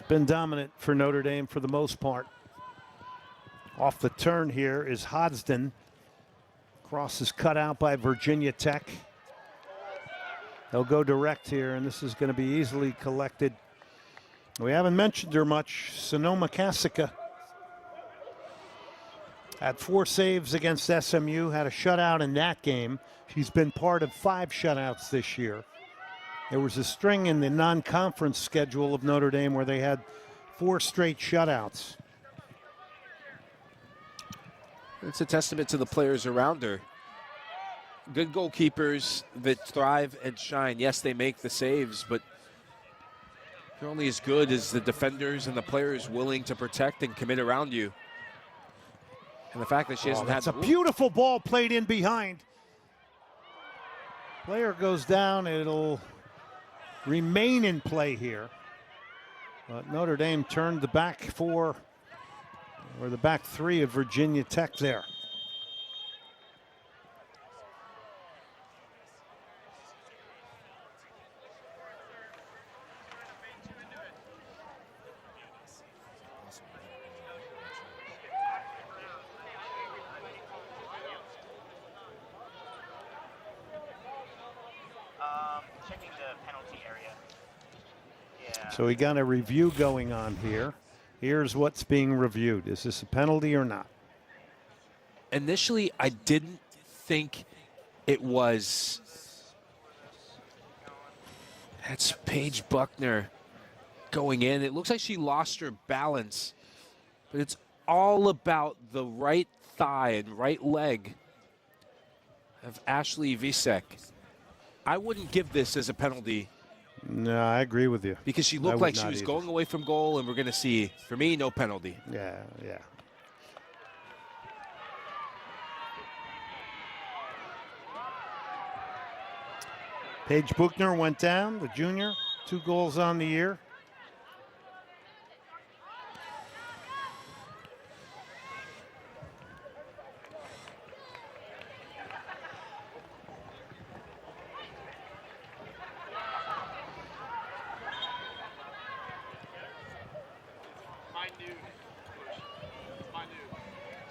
Been dominant for Notre Dame for the most part. Off the turn here is Hodgson. Cross is cut out by Virginia Tech. They'll go direct here, and this is going to be easily collected. We haven't mentioned her much. Sonoma Cassica had 4 saves against SMU, had a shutout in that game. She's been part of 5 shutouts this year. There was a string in the non-conference schedule of Notre Dame where they had 4 straight shutouts. It's a testament to the players around her. Good goalkeepers that thrive and shine. Yes, they make the saves, but they're only as good as the defenders and the players willing to protect and commit around you. And the fact that she hasn't had... That's a beautiful ball played in behind. Player goes down. It'll remain in play here. But Notre Dame turned the back 4, or the back 3 of Virginia Tech there. Checking the penalty area. Yeah. So we got a review going on here. Here's what's being reviewed. Is this a penalty or not? Initially, I didn't think it was. That's Paige Buckner going in. It looks like she lost her balance, but it's all about the right thigh and right leg of Ashley Visek. I wouldn't give this as a penalty. No, I agree with you. Because she looked like she was going away from goal, and we're going to see, for me, no penalty. Yeah. Paige Buchner went down, the junior. 2 goals on the year.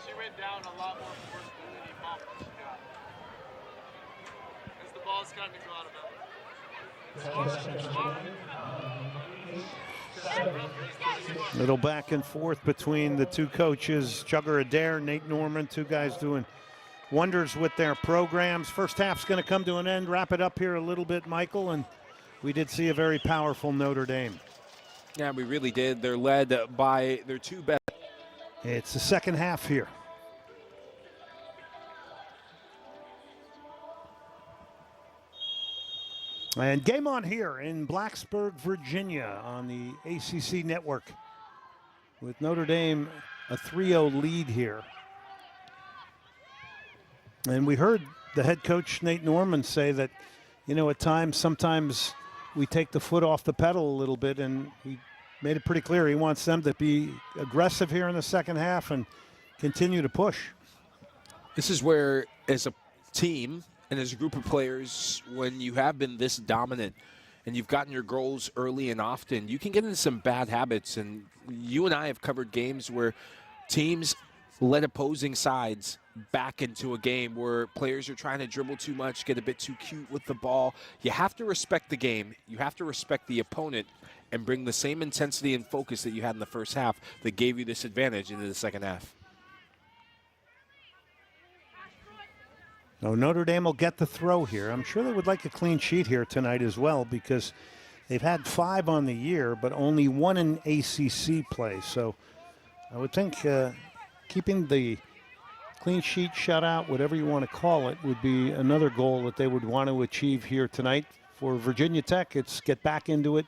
She went down a lot more force than any bump she got. As the ball's starting to go out of bounds. Little back and forth between the 2 coaches, Chugger Adair, Nate Norman, 2 guys doing wonders with their programs. First half's going to come to an end. Wrap it up here a little bit, Michael, and we did see a very powerful Notre Dame. Yeah, we really did. They're led by their two best. It's the second half here. And game on here in Blacksburg, Virginia on the ACC network with Notre Dame a 3-0 lead here. And we heard the head coach, Nate Norman, say that, you know, at times, sometimes we take the foot off the pedal a little bit, and he made it pretty clear he wants them to be aggressive here in the second half and continue to push. This is where, as a team and as a group of players, when you have been this dominant and you've gotten your goals early and often, you can get into some bad habits. And you and I have covered games where teams let opposing sides back into a game where players are trying to dribble too much, get a bit too cute with the ball. You have to respect the game. You have to respect the opponent and bring the same intensity and focus that you had in the first half that gave you this advantage into the second half. Oh, Notre Dame will get the throw here. I'm sure they would like a clean sheet here tonight as well, because they've had 5 on the year, but only 1 in ACC play. So I would think keeping the clean sheet, shutout, whatever you want to call it, would be another goal that they would want to achieve here tonight. For Virginia Tech, it's get back into it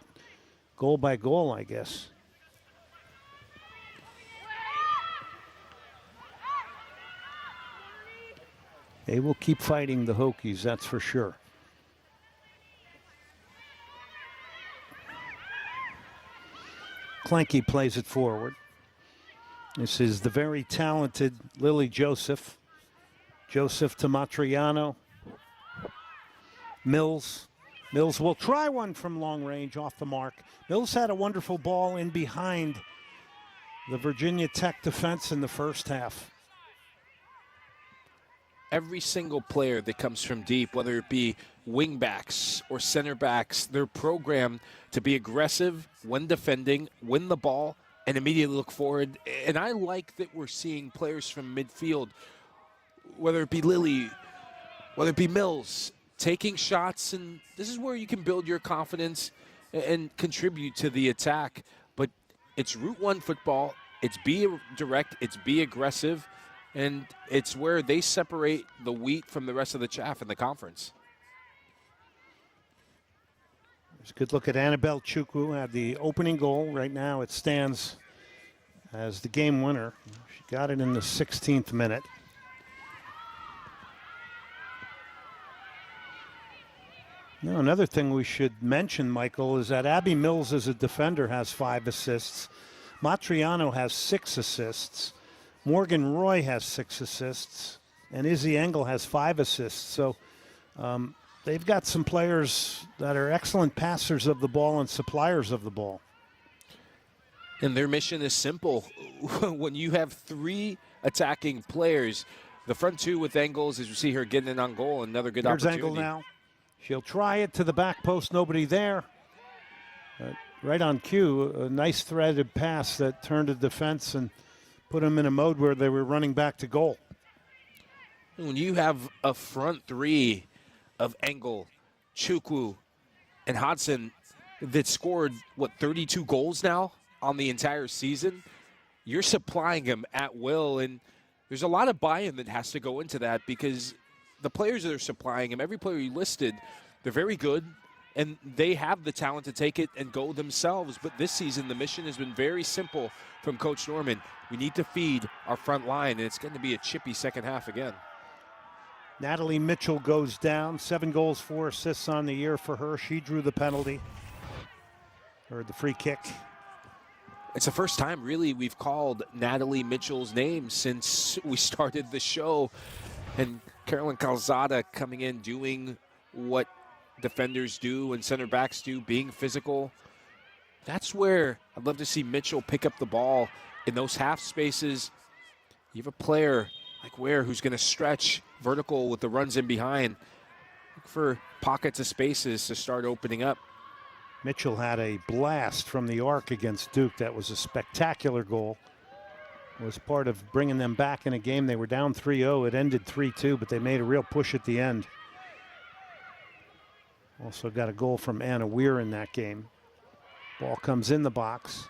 goal by goal, I guess. They will keep fighting the Hokies, that's for sure. Clanky plays it forward. This is the very talented Lily Joseph. Joseph to Matriano. Mills. Mills will try one from long range off the mark. Mills had a wonderful ball in behind the Virginia Tech defense in the first half. Every single player that comes from deep, whether it be wing backs or center backs, they're programmed to be aggressive when defending, win the ball, and immediately look forward. And I like that we're seeing players from midfield, whether it be Lily, whether it be Mills, taking shots. And this is where you can build your confidence and contribute to the attack. But it's Route 1 football. It's be direct. It's be aggressive. And it's where they separate the wheat from the rest of the chaff in the conference. There's a good look at Annabelle Chukwu, had the opening goal. Right now it stands as the game winner. She got it in the 16th minute. Now, another thing we should mention, Michael, is that Abby Mills as a defender has 5 assists. Matriano has 6 assists. Morgan Roy has 6 assists, and Izzy Engle has 5 assists. So they've got some players that are excellent passers of the ball and suppliers of the ball. And their mission is simple. When you have 3 attacking players, the front 2 with Engles, as you see her getting in on goal, another good opportunity. Here's Engle now. She'll try it to the back post, nobody there. Right on cue, a nice threaded pass that turned the defense and put them in a mode where they were running back to goal. When you have a front 3 of Engle, Chukwu, and Hodson that scored, 32 goals now on the entire season, you're supplying them at will. And there's a lot of buy-in that has to go into that, because the players that are supplying them, every player you listed, they're very good, and they have the talent to take it and go themselves. But this season, the mission has been very simple from Coach Norman. We need to feed our front line, and it's going to be a chippy second half again. Natalie Mitchell goes down. 7 goals, 4 assists on the year for her. She drew the penalty, or the free kick. It's the first time, really, we've called Natalie Mitchell's name since we started the show. And Carolyn Calzada coming in, doing what defenders do and center backs do, being physical. That's where I'd love to see Mitchell pick up the ball in those half spaces. You have a player like Ware who's going to stretch vertical with the runs in behind. Look for pockets of spaces to start opening up. Mitchell had a blast from the arc against Duke. That was a spectacular goal. was part of bringing them back in a game. They were down 3-0. It ended 3-2, but they made a real push at the end. Also got a goal from Anna Weir in that game. Ball comes in the box.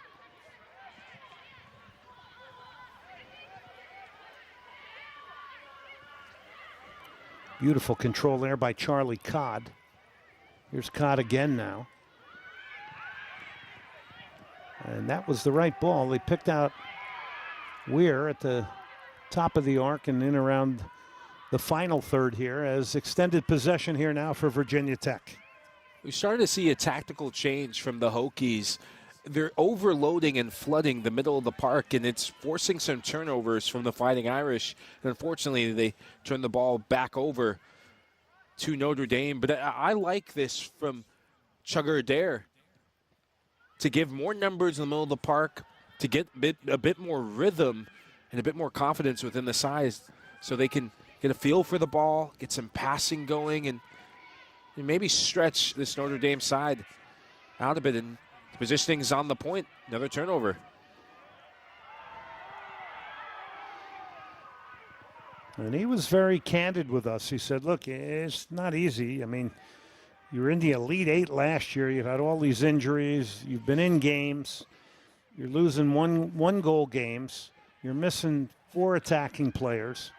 Beautiful control there by Charlie Codd. Here's Codd again now. And that was the right ball. They picked out Weir at the top of the arc and in around the final third here as extended possession here now for Virginia Tech. We started to see a tactical change from the Hokies. They're overloading and flooding the middle of the park, and it's forcing some turnovers from the Fighting Irish. And unfortunately, they turn the ball back over to Notre Dame. But I like this from Chugger Adair to give more numbers in the middle of the park, to get a bit more rhythm and a bit more confidence within the size so they can get a feel for the ball, get some passing going, and maybe stretch this Notre Dame side out a bit. And positioning's on the point. Another turnover. And he was very candid with us. He said, look, it's not easy. I mean, you were in the Elite Eight last year. You've had all these injuries. You've been in games. You're losing one goal games. You're missing 4 attacking players.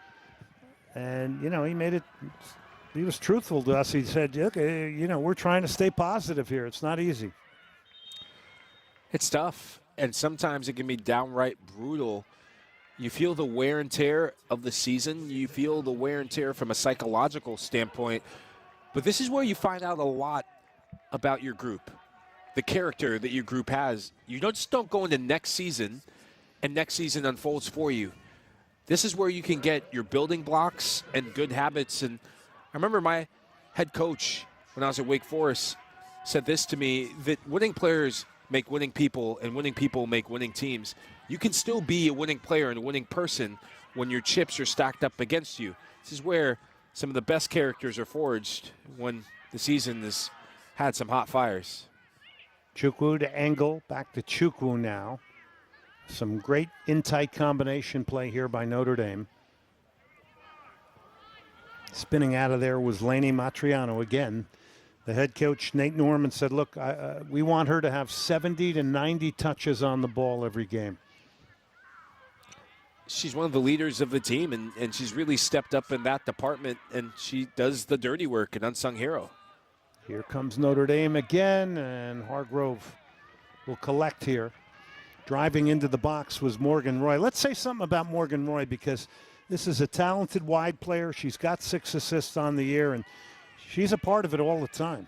And, you know, he was truthful to us. He said, okay, you know, we're trying to stay positive here. It's not easy. It's tough, and sometimes it can be downright brutal. You feel the wear and tear of the season. You feel the wear and tear from a psychological standpoint. But this is where you find out a lot about your group, the character that your group has. You just don't go into next season, and next season unfolds for you. This is where you can get your building blocks and good habits. And I remember my head coach, when I was at Wake Forest, said this to me, that winning players make winning people, and winning people make winning teams. You can still be a winning player and a winning person when your chips are stacked up against you. This is where some of the best characters are forged, when the season has had some hot fires. Chukwu to Engle, back to Chukwu now. Some great in-tight combination play here by Notre Dame. Spinning out of there was Lainey Matriano again. The head coach, Nate Norman, said, look, we want her to have 70 to 90 touches on the ball every game. She's one of the leaders of the team, and she's really stepped up in that department, and she does the dirty work, an unsung hero. Here comes Notre Dame again, and Hargrove will collect here. Driving into the box was Morgan Roy. Let's say something about Morgan Roy, because this is a talented wide player. She's got 6 assists on the year, and she's a part of it all the time.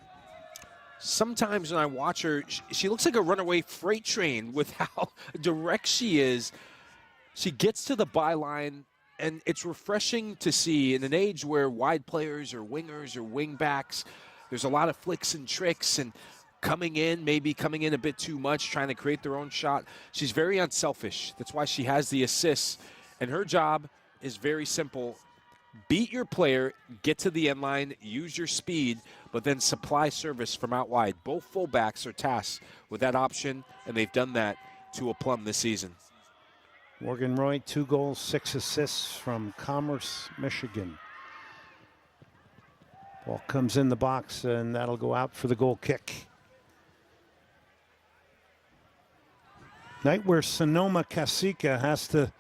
Sometimes when I watch her, she looks like a runaway freight train with how direct she is. She gets to the byline, and it's refreshing to see in an age where wide players or wingers or wing backs, there's a lot of flicks and tricks and maybe coming in a bit too much, trying to create their own shot. She's very unselfish. That's why she has the assists. And her job is very simple. Beat your player, get to the end line, use your speed, but then supply service from out wide. Both fullbacks are tasked with that option, and they've done that to a plumb this season. Morgan Roy, 2 goals, 6 assists from Commerce, Michigan. Ball comes in the box, and that'll go out for the goal kick. Night where Sonoma Kasika has to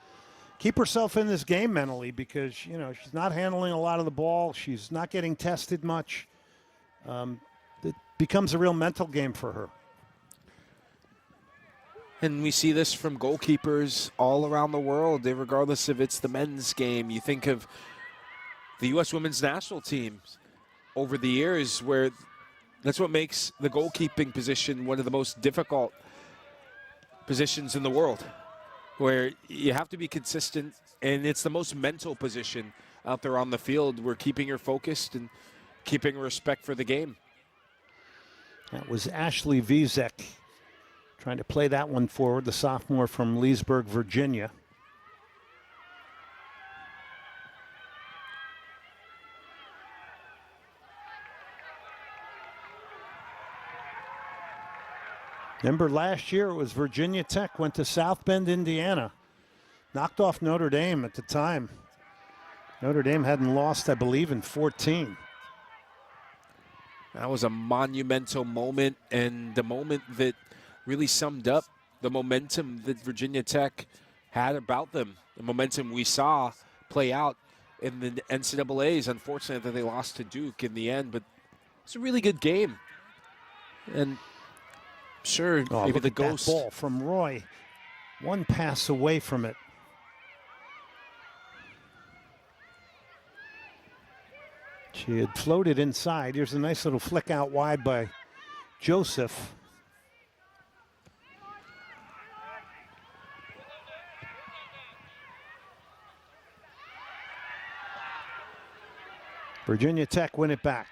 keep herself in this game mentally, because, you know, she's not handling a lot of the ball. She's not getting tested much. It becomes a real mental game for her. And we see this from goalkeepers all around the world, regardless if it's the men's game. You think of the U.S. women's national teams over the years, where that's what makes the goalkeeping position one of the most difficult positions in the world, where you have to be consistent, and it's the most mental position out there on the field. We're keeping her focused and keeping respect for the game. That was Ashley Vizek trying to play that one forward, the sophomore from Leesburg, Virginia. Remember last year it was Virginia Tech went to South Bend, Indiana. knocked off Notre Dame at the time. Notre Dame hadn't lost, I believe, in 14. That was a monumental moment, and the moment that really summed up the momentum that Virginia Tech had about them, the momentum we saw play out in the NCAAs. Unfortunate that they lost to Duke in the end, but it's a really good game. And sure, maybe look the at ghost. that ball from Roy. One pass away from it. She had floated inside. Here's a nice little flick out wide by Joseph. Virginia Tech win it back.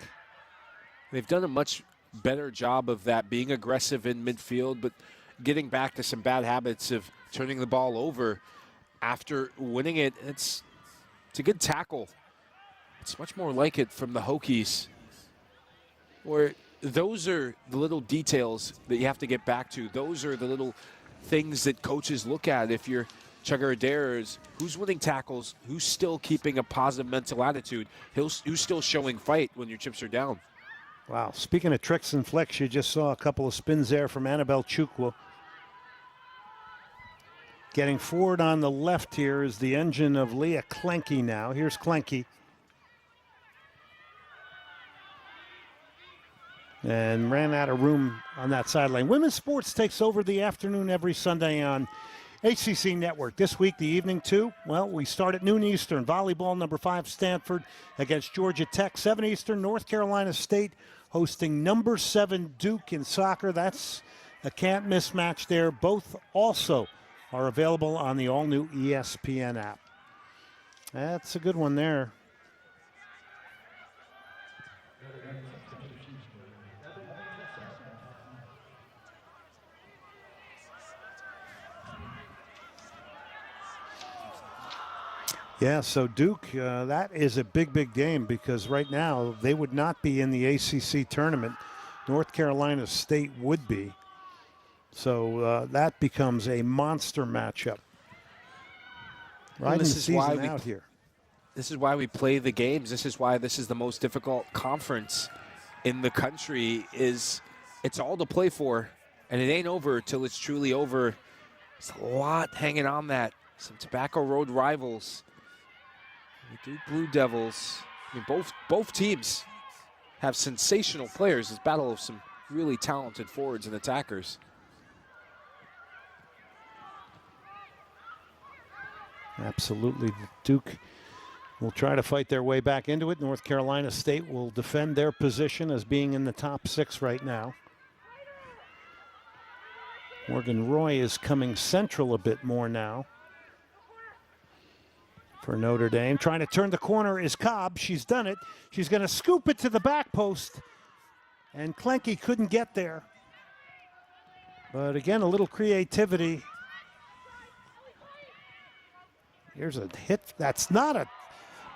They've done a much better job of that, being aggressive in midfield, but getting back to some bad habits of turning the ball over after winning it. It's a good tackle. It's much more like it from the Hokies, where those are the little details that you have to get back to. Those are the little things that coaches look at. If you're Chugger Adair, is who's winning tackles, who's still keeping a positive mental attitude, who's still showing fight when your chips are down. Wow, speaking of tricks and flicks, you just saw a couple of spins there from Annabelle Chukwu. Getting forward on the left here is the engine of Leah Klenke now. Here's Klenke. And ran out of room on that sideline. Women's sports takes over the afternoon every Sunday on ACC Network. This week, the evening, too. Well, we start at noon Eastern. Volleyball, number 5, Stanford against Georgia Tech. 7 Eastern, North Carolina State hosting number 7, Duke in soccer. That's a can't-miss match there. Both also are available on the all-new ESPN app. That's a good one there. Yeah, so Duke, that is a big, big game because right now they would not be in the ACC tournament. North Carolina State would be. So that becomes a monster matchup. Riding the season out here. This is why we play the games. This is why this is the most difficult conference in the country. It's all to play for, and it ain't over till it's truly over. There's a lot hanging on that. Some Tobacco Road rivals. The Duke Blue Devils. I mean, both teams have sensational players. It's a battle of some really talented forwards and attackers. Absolutely. Duke will try to fight their way back into it. North Carolina State will defend their position as being in the top 6 right now. Morgan Roy is coming central a bit more now for Notre Dame. Trying to turn the corner is Cobb. She's done it. She's going to scoop it to the back post. And Klenke couldn't get there. But again, a little creativity. Here's a hit. That's not a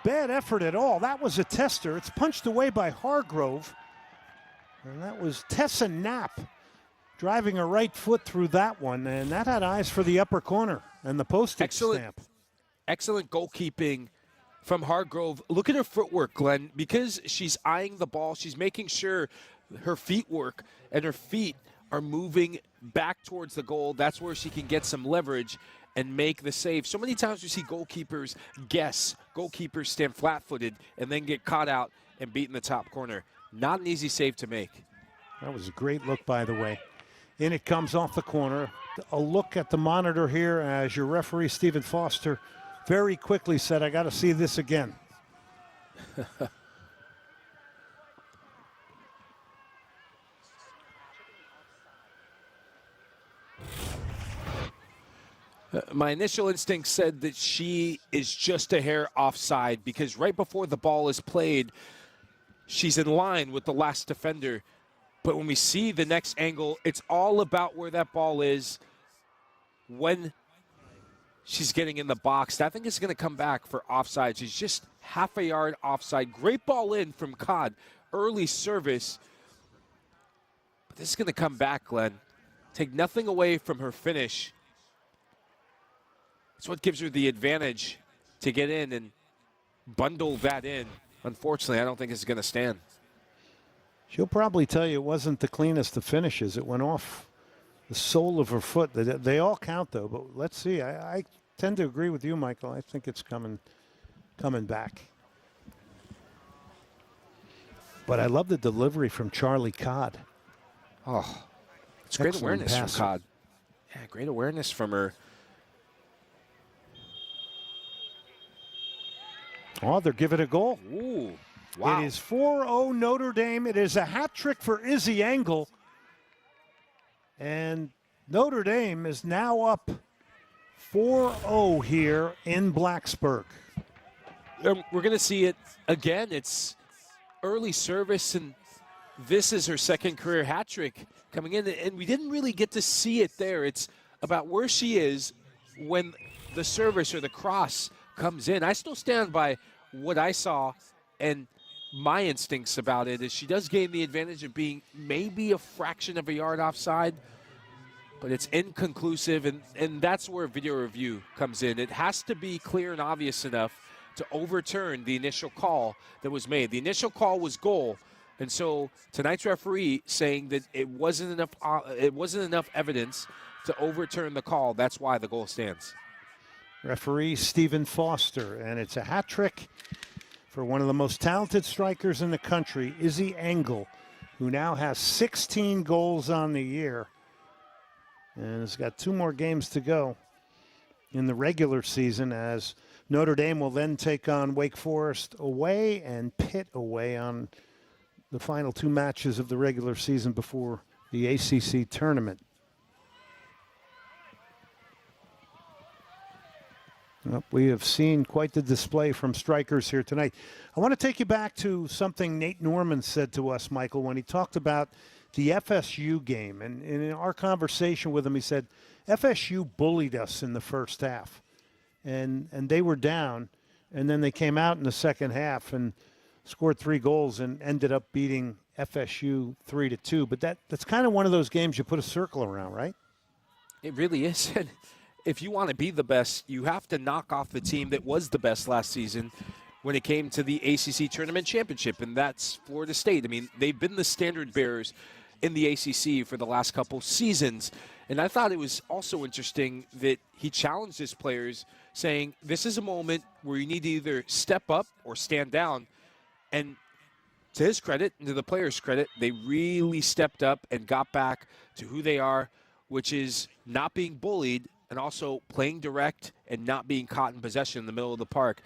bad effort at all. That was a tester. It's punched away by Hargrove. And that was Tessa Knapp driving her right foot through that one. And that had eyes for the upper corner and the postage stamp. Excellent goalkeeping from Hargrove. Look at her footwork, Glenn. Because she's eyeing the ball, she's making sure her feet work and her feet are moving back towards the goal. That's where she can get some leverage and make the save. So many times we see goalkeepers guess. Goalkeepers stand flat-footed and then get caught out and beat in the top corner. Not an easy save to make. That was a great look, by the way. In it comes off the corner. A look at the monitor here as your referee, Stephen Foster, very quickly said, I got to see this again. My initial instinct said that she is just a hair offside because right before the ball is played, she's in line with the last defender. But when we see the next angle, it's all about where that ball is when she's getting in the box. I think it's going to come back for offside. She's just half a yard offside. Great ball in from Codd. Early service. But this is going to come back, Glenn. Take nothing away from her finish. It's what gives her the advantage to get in and bundle that in. Unfortunately, I don't think it's going to stand. She'll probably tell you it wasn't the cleanest of finishes. It went off the sole of her foot. They all count, though. But let's see. I tend to agree with you, Michael. I think it's coming back. But I love the delivery from Charlie Codd. Oh, it's great Excellent awareness passer. from Codd. Yeah, great awareness from her. Oh, they're giving it a goal. Ooh, wow. It is 4-0 Notre Dame. It is a hat trick for Izzy Engle. And Notre Dame is now up 4-0 here in Blacksburg. We're going to see it again. It's early service, and this is her second career hat trick coming in. And we didn't really get to see it there. It's about where she is when the service or the cross comes in. I still stand by what I saw, and my instincts about it is she does gain the advantage of being maybe a fraction of a yard offside, but it's inconclusive, and that's where video review comes in. It has to be clear and obvious enough to overturn the initial call that was made. The initial call was goal, and so tonight's referee saying that it wasn't enough evidence to overturn the call. That's why the goal stands. Referee Stephen Foster, and it's a hat trick for one of the most talented strikers in the country, Izzy Engle, who now has 16 goals on the year and has got 2 more games to go in the regular season, as Notre Dame will then take on Wake Forest away and Pitt away on the final 2 matches of the regular season before the ACC tournament. Well, we have seen quite the display from strikers here tonight. I want to take you back to something Nate Norman said to us, Michael, when he talked about the FSU game. And in our conversation with him, he said, FSU bullied us in the first half. And they were down, and then they came out in the second half and scored 3 goals and ended up beating FSU 3-2. But that's kind of one of those games you put a circle around, right? It really is. If you want to be the best, you have to knock off the team that was the best last season when it came to the ACC Tournament Championship, and that's Florida State. I mean, they've been the standard bearers in the ACC for the last couple seasons, and I thought it was also interesting that he challenged his players, saying this is a moment where you need to either step up or stand down, and to his credit and to the players' credit, they really stepped up and got back to who they are, which is not being bullied and also playing direct and not being caught in possession in the middle of the park.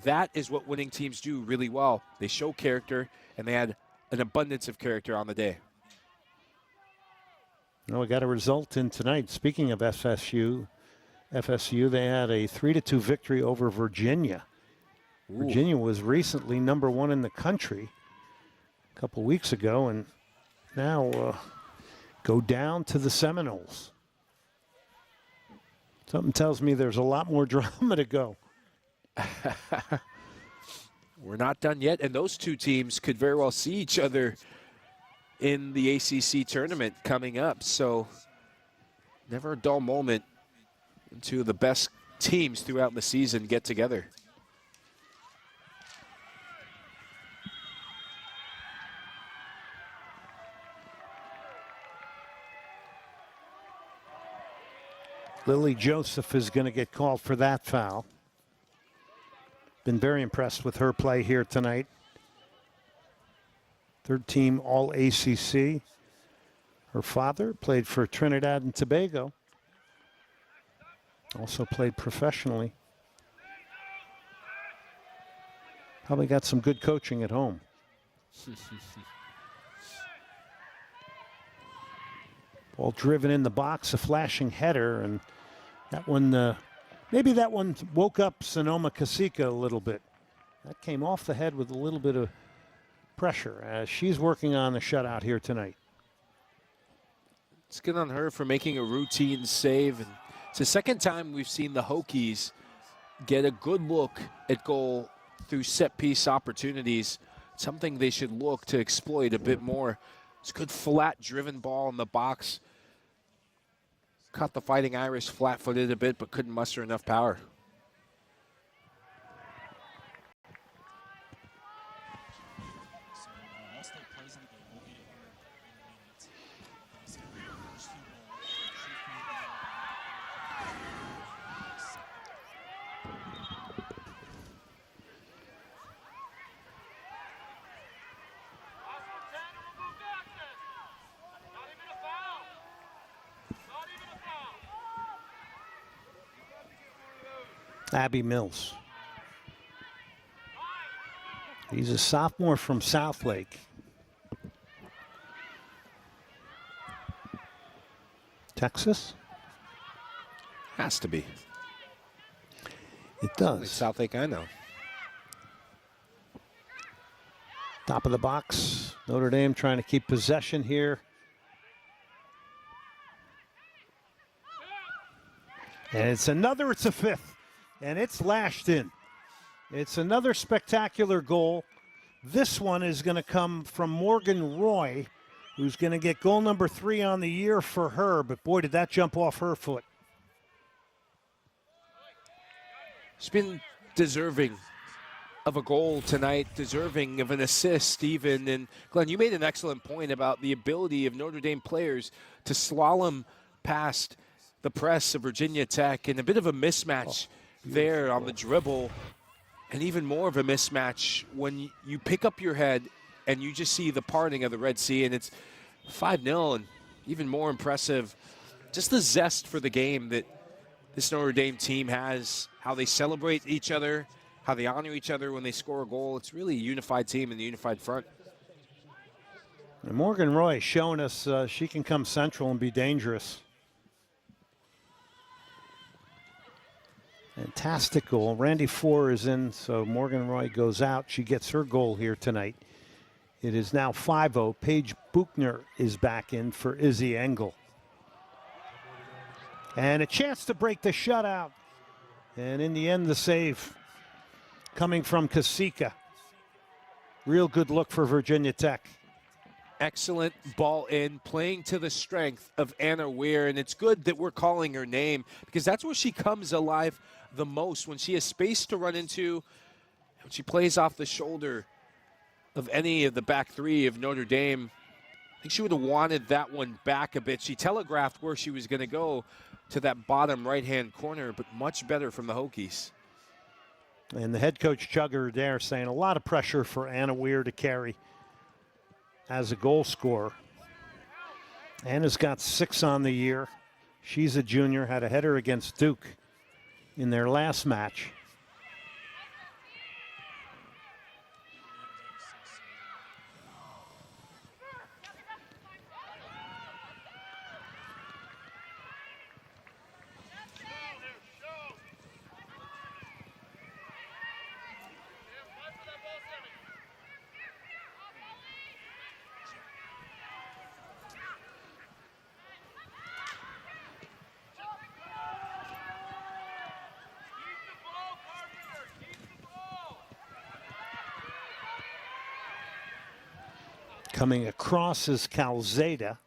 That is what winning teams do really well. They show character, and they had an abundance of character on the day. Well, we got a result in tonight. Speaking of FSU, they had a 3-2 victory over Virginia. Ooh. Virginia was recently number 1 in the country a couple weeks ago, and now go down to the Seminoles. Something tells me there's a lot more drama to go. We're not done yet, and those 2 teams could very well see each other in the ACC tournament coming up. So never a dull moment. 2 of the best teams throughout the season get together. Lily Joseph is going to get called for that foul. Been very impressed with her play here tonight. 3rd team All ACC. Her father played for Trinidad and Tobago. Also played professionally. Probably got some good coaching at home. Ball driven in the box, a flashing header, and that one, maybe that one woke up Sonoma Cacique a little bit. That came off the head with a little bit of pressure as she's working on the shutout here tonight. It's good on her for making a routine save. And it's the second time we've seen the Hokies get a good look at goal through set-piece opportunities, something they should look to exploit a bit more. It's a good flat-driven ball in the box. caught the Fighting Irish flat-footed a bit, but couldn't muster enough power. Abby Mills. He's a sophomore from Southlake. Texas? Has to be. It does. Southlake, I know. Top of the box. Notre Dame trying to keep possession here. And it's a fifth. And it's lashed in. It's another spectacular goal. This one is going to come from Morgan Roy, who's going to get goal number 3 on the year for her. But boy, did that jump off her foot. She's been deserving of a goal tonight, deserving of an assist even. And Glenn, you made an excellent point about the ability of Notre Dame players to slalom past the press of Virginia Tech, and a bit of a mismatch there on the dribble, and even more of a mismatch when you pick up your head and you just see the parting of the Red Sea, and it's 5-0, and even more impressive, just the zest for the game that this Notre Dame team has, how they celebrate each other, how they honor each other when they score a goal. It's really a unified team and a unified front. And Morgan Roy showing us she can come central and be dangerous. Fantastic goal. Randy Four is in, so Morgan Roy goes out. She gets her goal here tonight. It is now 5-0. Paige Buchner is back in for Izzy Engle. And a chance to break the shutout. And in the end, the save coming from Kasika. Real good look for Virginia Tech. Excellent ball in, playing to the strength of Anna Weir, and it's good that we're calling her name because that's where she comes alive the most, when she has space to run into, when she plays off the shoulder of any of the back three of Notre Dame. I think she would have wanted that one back a bit. She telegraphed where she was going to go to that bottom right-hand corner, but much better from the Hokies. And the head coach Chugger there saying a lot of pressure for Anna Weir to carry as a goal scorer. Anna's got 6 on the year. She's a junior, had a header against Duke in their last match. Coming across is Calzada.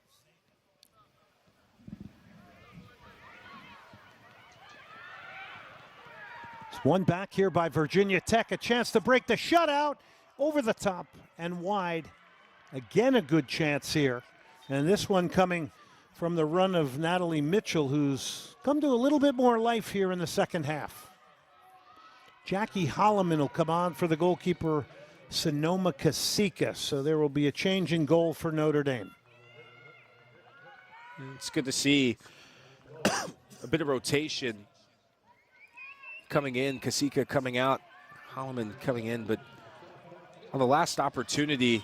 It's one back here by Virginia Tech. A chance to break the shutout over the top and wide. Again, a good chance here. And this one coming from the run of Natalie Mitchell, who's come to a little bit more life here in the second half. Jackie Holloman will come on for the goalkeeper, Sonoma Kasika. So there will be a change in goal for Notre Dame. It's good to see a bit of rotation coming in, Kasika coming out, Holloman coming in, but on the last opportunity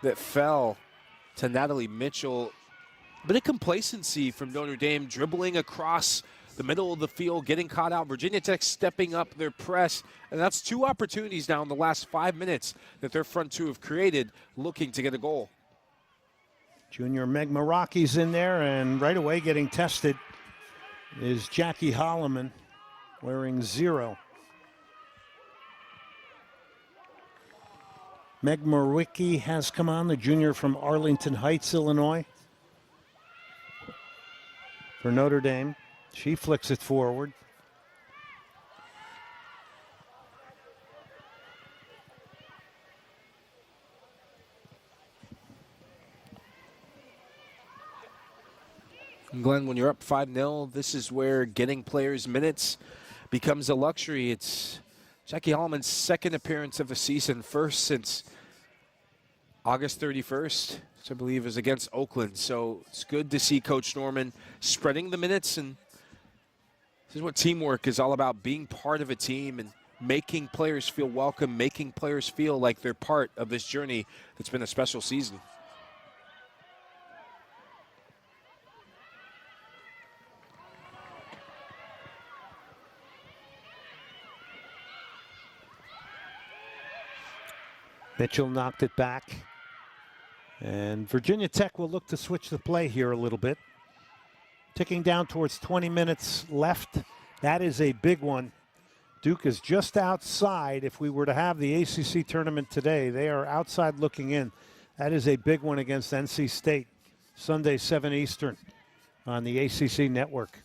that fell to Natalie Mitchell, a bit of complacency from Notre Dame, dribbling across the middle of the field, getting caught out. Virginia Tech stepping up their press, and that's 2 opportunities now in the last 5 minutes that their front 2 have created, looking to get a goal. Junior Meg Meraki's in there, and right away getting tested is Jackie Holloman, wearing 0. Meg Merwicki has come on, the junior from Arlington Heights, Illinois. for Notre Dame. She flicks it forward. Glenn, when you're up 5-0, this is where getting players minutes becomes a luxury. It's Jackie Holloman's second appearance of the season, first since August 31st, which I believe is against Oakland. So it's good to see Coach Norman spreading the minutes, and this is what teamwork is all about, being part of a team and making players feel welcome, making players feel like they're part of this journey that's been a special season. Mitchell knocked it back. And Virginia Tech will look to switch the play here a little bit. Ticking down towards 20 minutes left. That is a big one. Duke is just outside. If we were to have the ACC tournament today, they are outside looking in. That is a big one against NC State. Sunday, 7 Eastern on the ACC network.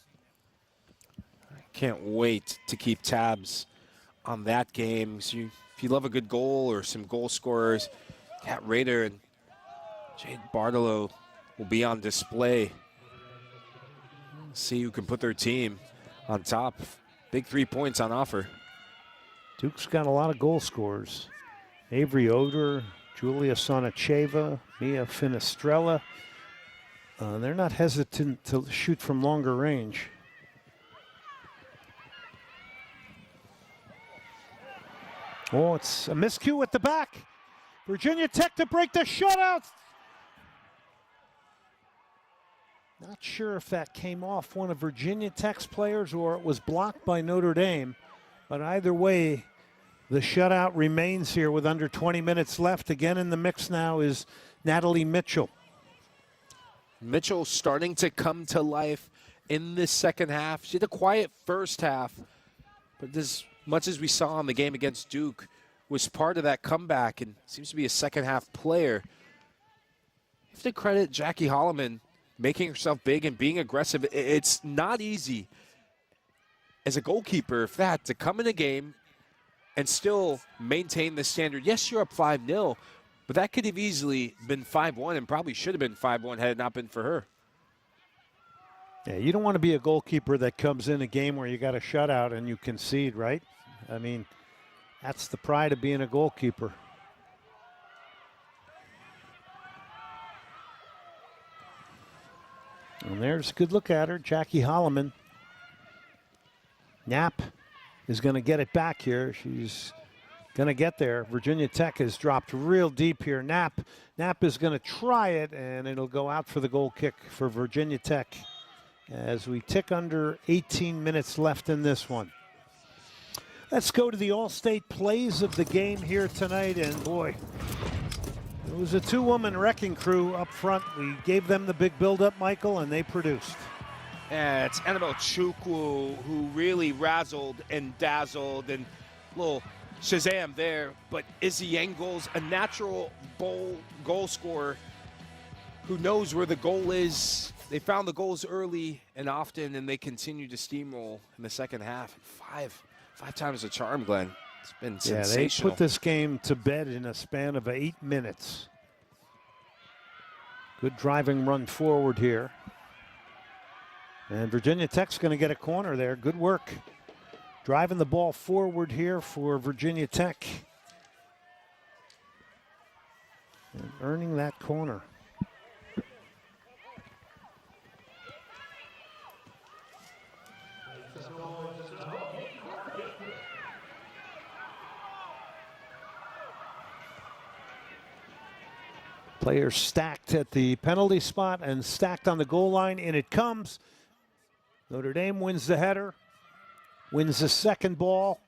Can't wait to keep tabs on that game. So if you love a good goal or some goal scorers, Kat Rader and Jade Bartolo will be on display. See who can put their team on top. Big 3 points on offer. Duke's got a lot of goal scorers. Avery Oder, Julia Sonacheva, Mia Finistrella. They're not hesitant to shoot from longer range. Oh, it's a miscue at the back. Virginia Tech to break the shutout. Not sure if that came off one of Virginia Tech's players or it was blocked by Notre Dame. But either way, the shutout remains here with under 20 minutes left. Again in the mix now is Natalie Mitchell. Mitchell starting to come to life in this second half. She had a quiet first half, but as much as we saw in the game against Duke, was part of that comeback and seems to be a second half player. You have to credit Jackie Holloman making herself big and being aggressive. It's not easy as a goalkeeper, if that, to come in a game and still maintain the standard. Yes, you're up 5-0, but that could have easily been 5-1 and probably should have been 5-1 had it not been for her. Yeah, you don't want to be a goalkeeper that comes in a game where you got a shutout and you concede, right? I mean, that's the pride of being a goalkeeper. And there's a good look at her, Jackie Holloman. Knapp is going to get it back here. She's going to get there. Virginia Tech has dropped real deep here. Knapp is going to try it, and it'll go out for the goal kick for Virginia Tech as we tick under 18 minutes left in this one. Let's go to the all-state plays of the game here tonight, and boy, it was a two-woman wrecking crew up front. We gave them the big build-up, Michael, and they produced. Yeah, it's Annabelle Chukwu who really razzled and dazzled, and a little Shazam there, but Izzy Engle's a natural goal scorer who knows where the goal is. They found the goals early and often, and they continue to steamroll in the second half. Five times the charm, Glenn. It's been sensational. They put this game to bed in a span of 8 minutes. Good driving run forward here. And Virginia Tech's going to get a corner there. Good work. Driving the ball forward here for Virginia Tech. And earning that corner. Players stacked at the penalty spot and stacked on the goal line. In it comes. Notre Dame wins the header. Wins the second ball.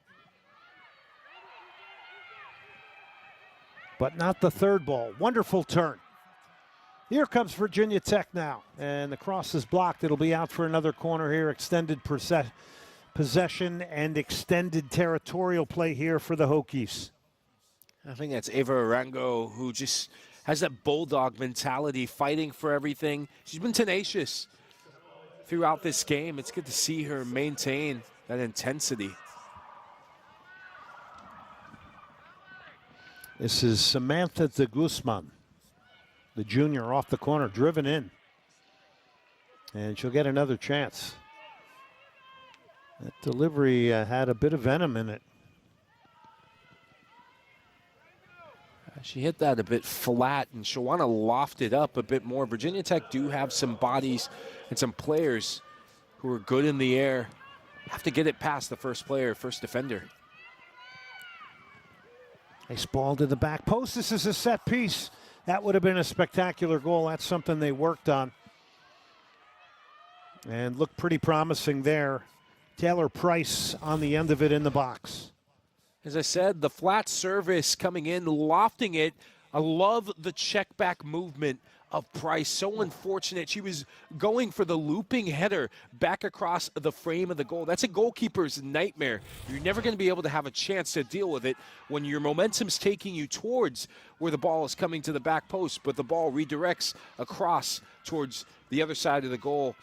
But not the third ball. Wonderful turn. Here comes Virginia Tech now. And the cross is blocked. It'll be out for another corner here. Extended possession and extended territorial play here for the Hokies. I think that's Ava Arango, who just has that bulldog mentality, fighting for everything. She's been tenacious throughout this game. It's good to see her maintain that intensity. This is Samantha de Guzman, the junior, off the corner, driven in. And she'll get another chance. That delivery had a bit of venom in it. She hit that a bit flat, and she'll want to loft it up a bit more. Virginia Tech do have some bodies and some players who are good in the air. Have to get it past the first player, first defender. Nice ball to the back post. This is a set piece. That would have been a spectacular goal. That's something they worked on. And looked pretty promising there. Taylor Price on the end of it in the box. As I said, the flat service coming in, lofting it. I love the check back movement of Price. So unfortunate. She was going for the looping header back across the frame of the goal. That's a goalkeeper's nightmare. You're never going to be able to have a chance to deal with it when your momentum's taking you towards where the ball is coming to the back post, but the ball redirects across towards the other side of the goal.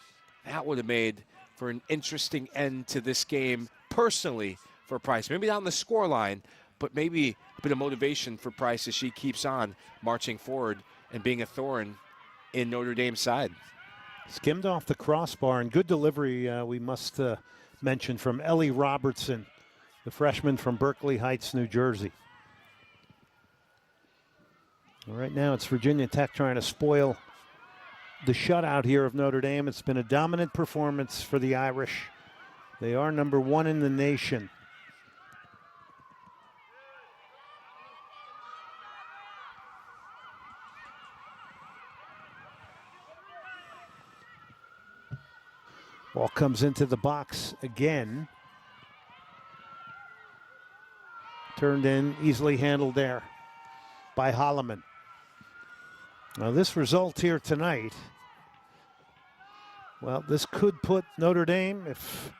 That would have made for an interesting end to this game, personally, for Price. Maybe not on the scoreline, but maybe a bit of motivation for Price as she keeps on marching forward and being a thorn in Notre Dame's side. Skimmed off the crossbar, and good delivery, we must mention, from Ellie Robertson, the freshman from Berkeley Heights, New Jersey. Right now it's Virginia Tech trying to spoil the shutout here of Notre Dame. It's been a dominant performance for the Irish. They are number 1 in the nation. Ball comes into the box again. Turned in, easily handled there by Holloman. Now this result here tonight, well, this could put Notre Dame, if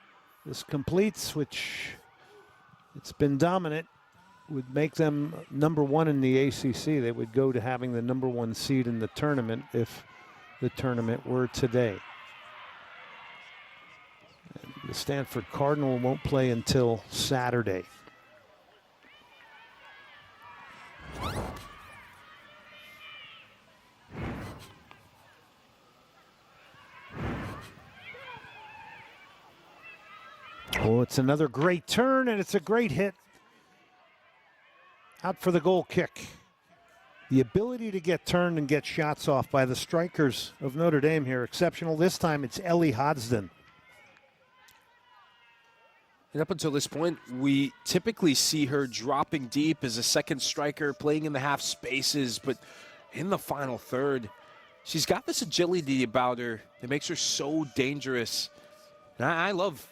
this completes, which it's been dominant, would make them number 1 in the ACC. They would go to having the number 1 seed in the tournament if the tournament were today. And the Stanford Cardinal won't play until Saturday. Oh, it's another great turn, and it's a great hit. Out for the goal kick. The ability to get turned and get shots off by the strikers of Notre Dame here, exceptional. This time it's Ellie Hodgson. And up until this point, we typically see her dropping deep as a second striker, playing in the half spaces, but in the final third, she's got this agility about her that makes her so dangerous. And I love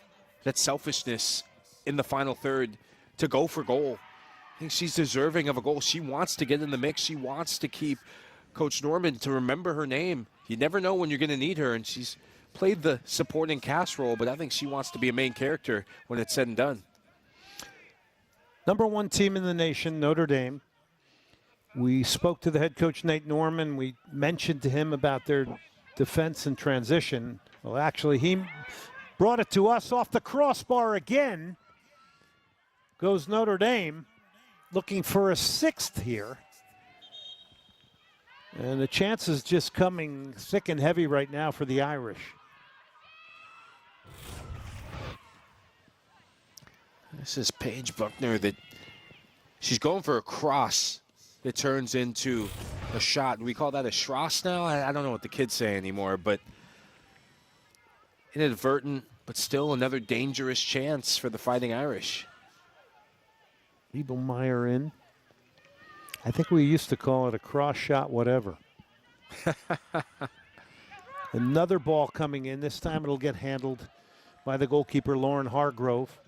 that selfishness in the final third to go for goal. I think she's deserving of a goal. She wants to get in the mix. She wants to keep Coach Norman to remember her name. You never know when you're going to need her, and she's played the supporting cast role, but I think she wants to be a main character when it's said and done. Number 1 team in the nation, Notre Dame. We spoke to the head coach, Nate Norman. We mentioned to him about their defense and transition. Well, actually, he brought it to us off the crossbar again. Goes Notre Dame, looking for a 6th here. And the chances just coming thick and heavy right now for the Irish. This is Paige Buckner that she's going for a cross that turns into a shot. We call that a schross now? I don't know what the kids say anymore, but inadvertent, but still another dangerous chance for the Fighting Irish. Liebelmeyer in. I think we used to call it a cross shot, whatever. Another ball coming in. This time it'll get handled by the goalkeeper, Lauren Hargrove.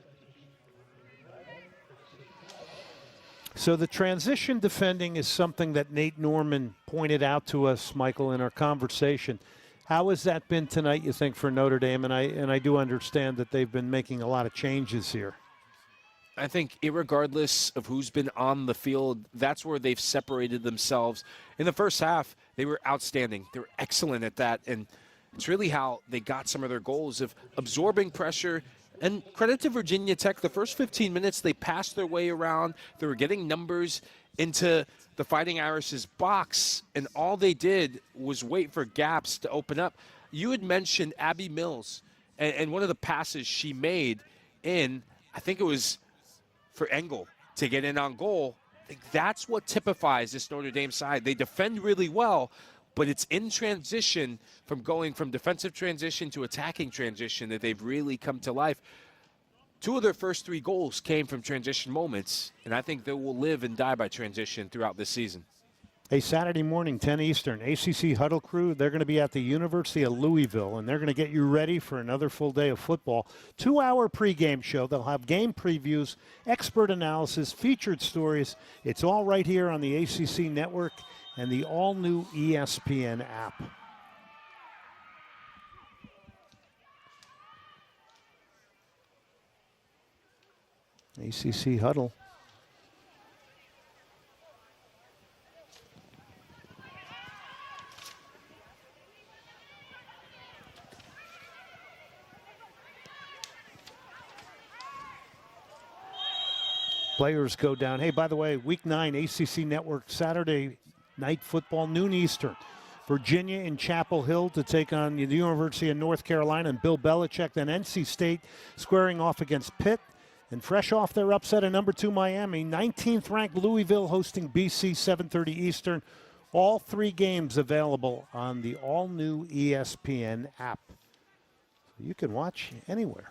So the transition defending is something that Nate Norman pointed out to us, Michael, in our conversation. How has that been tonight, you think, for Notre Dame? And I do understand that they've been making a lot of changes here. I think irregardless of who's been on the field, that's where they've separated themselves. In the first half, they were outstanding. They were excellent at that. And It's really how they got some of their goals of absorbing pressure. And credit to Virginia Tech, the first 15 minutes, they passed their way around. They were getting numbers into the Fighting Irish's box, and all they did was wait for gaps to open up. You had mentioned Abby Mills, and one of the passes she made in, I think it was for Engle to get in on goal. I think that's what typifies this Notre Dame side. They defend really well, but it's in transition from going from defensive transition to attacking transition that they've really come to life. 2 of their first 3 goals came from transition moments, and I think they will live and die by transition throughout this season. A Saturday morning, 10 Eastern, ACC Huddle Crew, they're going to be at the University of Louisville, and they're going to get you ready for another full day of football. 2-hour pregame show. They'll have game previews, expert analysis, featured stories. It's all right here on the ACC network and the all-new ESPN app. ACC Huddle. Players go down. Hey, by the way, Week 9, ACC Network, Saturday night football, noon Eastern. Virginia in Chapel Hill to take on the University of North Carolina and Bill Belichick. Then NC State squaring off against Pitt. And fresh off their upset of number 2 Miami, 19th ranked Louisville hosting BC, 7:30 Eastern. All 3 games available on the all-new ESPN app. So you can watch anywhere.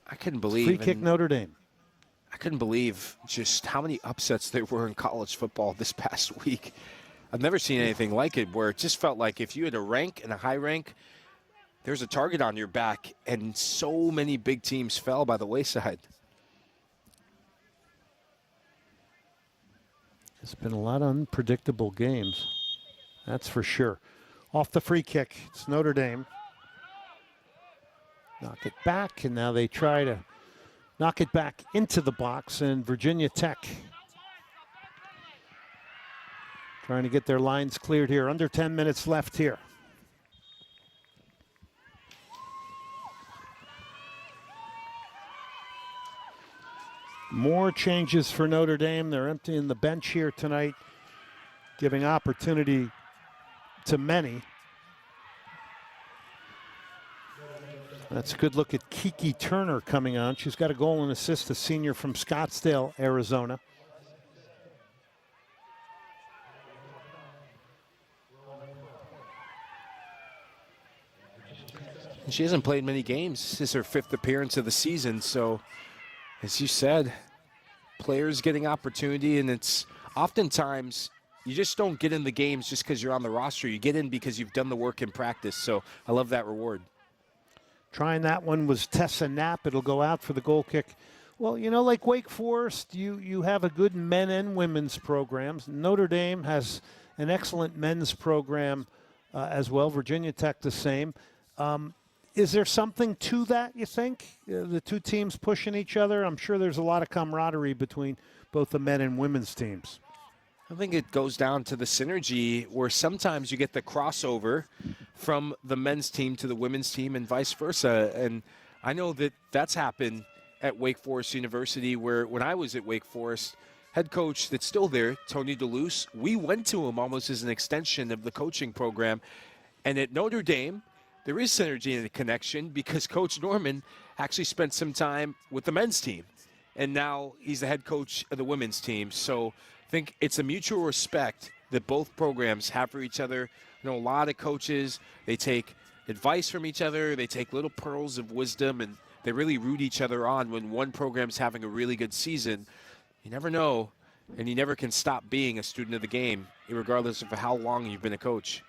I couldn't believe Free kick Notre Dame. I couldn't believe just how many upsets there were in college football this past week. I've never seen anything like it, where it just felt like if you had a rank and a high rank, there's a target on your back, and so many big teams fell by the wayside. It's been a lot of unpredictable games, that's for sure. Off the free kick, it's Notre Dame. Knock it back, and now they try to knock it back into the box, and Virginia Tech trying to get their lines cleared here. Under 10 minutes left here. More changes for Notre Dame. They're emptying the bench here tonight, giving opportunity to many. That's a good look at Kiki Turner coming on. She's got a goal and assist, a senior from Scottsdale, Arizona. She hasn't played many games. This is her 5th appearance of the season. So, as you said, players getting opportunity, and it's oftentimes you just don't get in the games just because you're on the roster. You get in because you've done the work in practice. So I love that reward. Trying that one was Tessa Knapp. It'll go out for the goal kick. Well, you know, like Wake Forest, you have a good men and women's programs. Notre Dame has an excellent men's program as well. Virginia Tech the same. Is there something to that, you think? The 2 teams pushing each other? I'm sure there's a lot of camaraderie between both the men and women's teams. I think it goes down to the synergy where sometimes you get the crossover from the men's team to the women's team and vice versa. And I know that that's happened at Wake Forest University, where when I was at Wake Forest, head coach that's still there, Tony DeLuce, we went to him almost as an extension of the coaching program. And at Notre Dame, there is synergy and a connection because Coach Norman actually spent some time with the men's team. And now he's the head coach of the women's team. So I think it's a mutual respect that both programs have for each other. I know a lot of coaches, they take advice from each other. They take little pearls of wisdom, and they really root each other on when one program's having a really good season. You never know, and you never can stop being a student of the game, regardless of how long you've been a coach.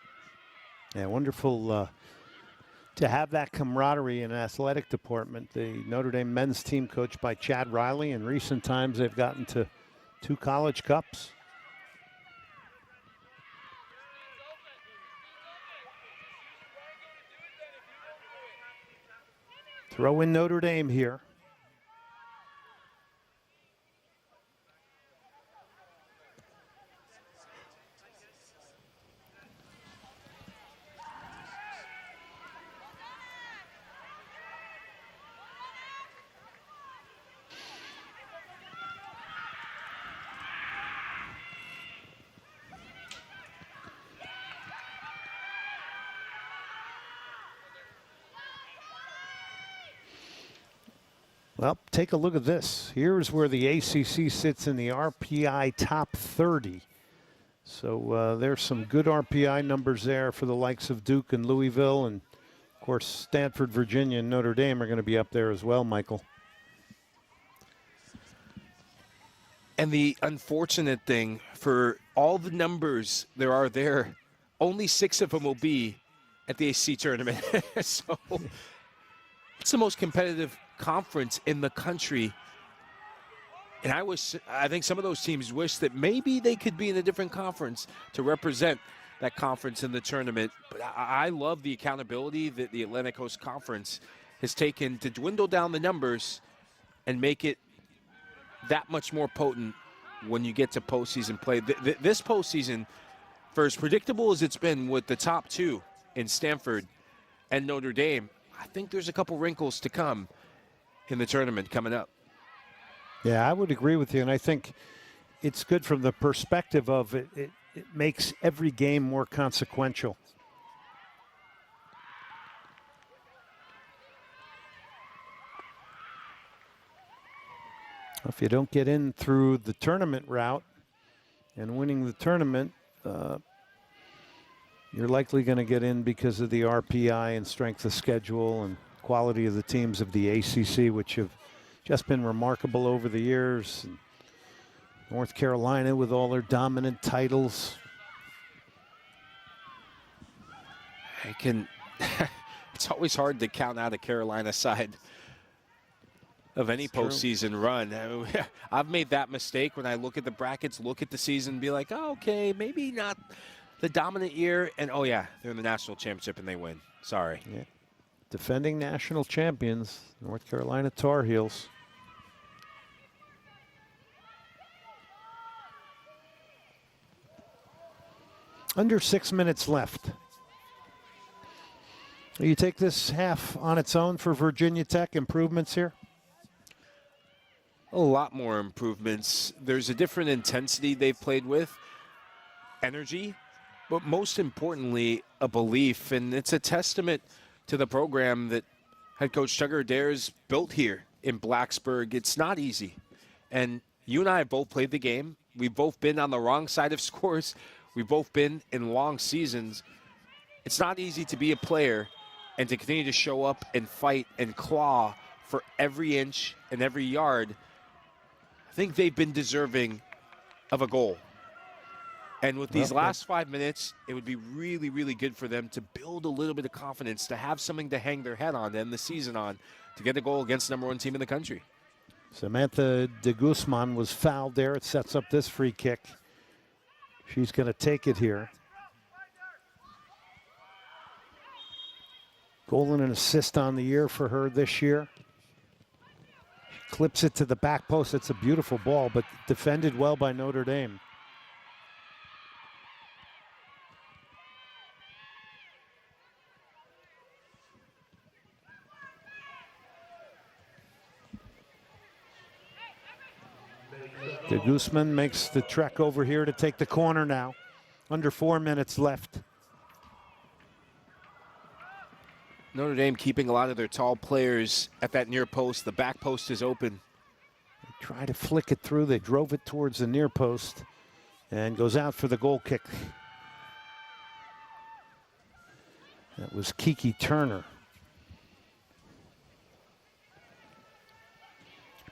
Yeah, wonderful to have that camaraderie in an athletic department. The Notre Dame men's team coached by Chad Riley. In recent times, they've gotten to 2 college cups. Throw in Notre Dame here. Well, take a look at this. Here's where the ACC sits in the RPI top 30. So there's some good RPI numbers there for the likes of Duke and Louisville. And, of course, Stanford, Virginia, and Notre Dame are going to be up there as well, Michael. And the unfortunate thing, for all the numbers there are there, only 6 of them will be at the ACC tournament. So it's the most competitive conference in the country. And I think some of those teams wish that maybe they could be in a different conference to represent that conference in the tournament. But I love the accountability that the Atlantic Coast Conference has taken to dwindle down the numbers and make it that much more potent when you get to postseason play. This postseason, for as predictable as it's been with the top 2 in Stanford and Notre Dame, I think there's a couple wrinkles to come in the tournament coming up. Yeah, I would agree with you, and I think it's good from the perspective of it makes every game more consequential. If you don't get in through the tournament route and winning the tournament, you're likely going to get in because of the RPI and strength of schedule and quality of the teams of the ACC, which have just been remarkable over the years. And North Carolina with all their dominant titles. It's always hard to count out a Carolina side of any postseason run. I've made that mistake when I look at the brackets, look at the season, be like, oh, okay, maybe not the dominant year. And, oh, yeah, they're in the national championship and they win. Sorry. Yeah. Defending national champions, North Carolina Tar Heels. Under 6 minutes left. You take this half on its own for Virginia Tech. Improvements here? A lot more improvements. There's a different intensity they've played with, energy, but most importantly, a belief. And it's a testament to the program that head coach Chugger Adair's built here in Blacksburg. It's not easy. And you and I have both played the game. We've both been on the wrong side of scores. We've both been in long seasons. It's not easy to be a player and to continue to show up and fight and claw for every inch and every yard. I think they've been deserving of a goal. And with these last 5 minutes, it would be really, really good for them to build a little bit of confidence, to have something to hang their head on to end the season on, to get a goal against the #1 team in the country. Samantha de Guzman was fouled there. It sets up this free kick. She's going to take it here. Goal and an assist on the year for her this year. She clips it to the back post. It's a beautiful ball, but defended well by Notre Dame. De Guzman makes the trek over here to take the corner now. Under 4 minutes left. Notre Dame keeping a lot of their tall players at that near post. The back post is open. They try to flick it through. They drove it towards the near post and goes out for the goal kick. That was Kiki Turner.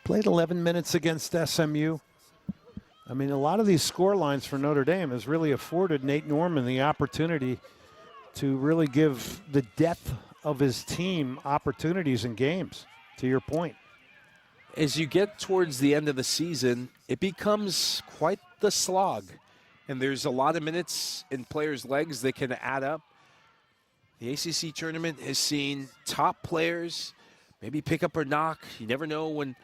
Played 11 minutes against SMU. I mean, a lot of these score lines for Notre Dame has really afforded Nate Norman the opportunity to really give the depth of his team opportunities in games, to your point. As you get towards the end of the season, it becomes quite the slog. And there's a lot of minutes in players' legs that can add up. The ACC tournament has seen top players maybe pick up or knock. You never know when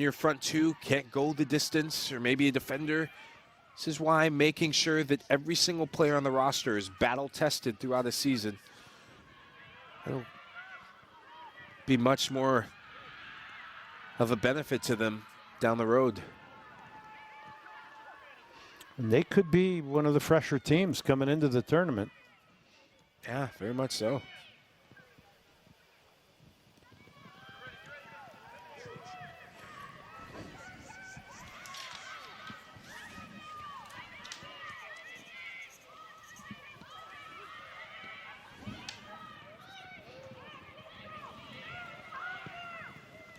your front two can't go the distance, or maybe a defender. This is why making sure that every single player on the roster is battle-tested throughout a season. It'll be much more of a benefit to them down the road. And they could be one of the fresher teams coming into the tournament. Yeah, very much so.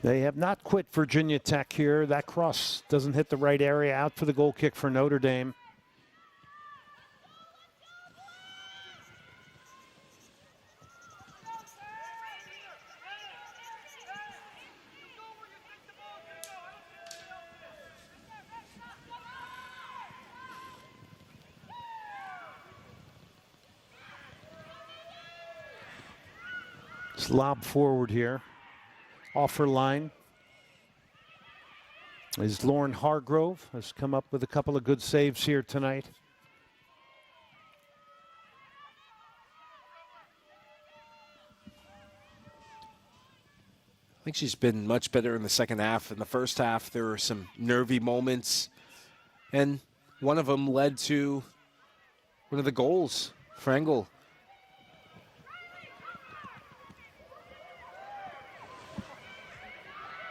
They have not quit Virginia Tech here. That cross doesn't hit the right area. Out for the goal kick for Notre Dame. It's lob forward here. Offer line is Lauren Hargrove. Has come up with a couple of good saves here tonight. I think she's been much better in the second half. In the first half, there were some nervy moments, and one of them led to one of the goals for Engle.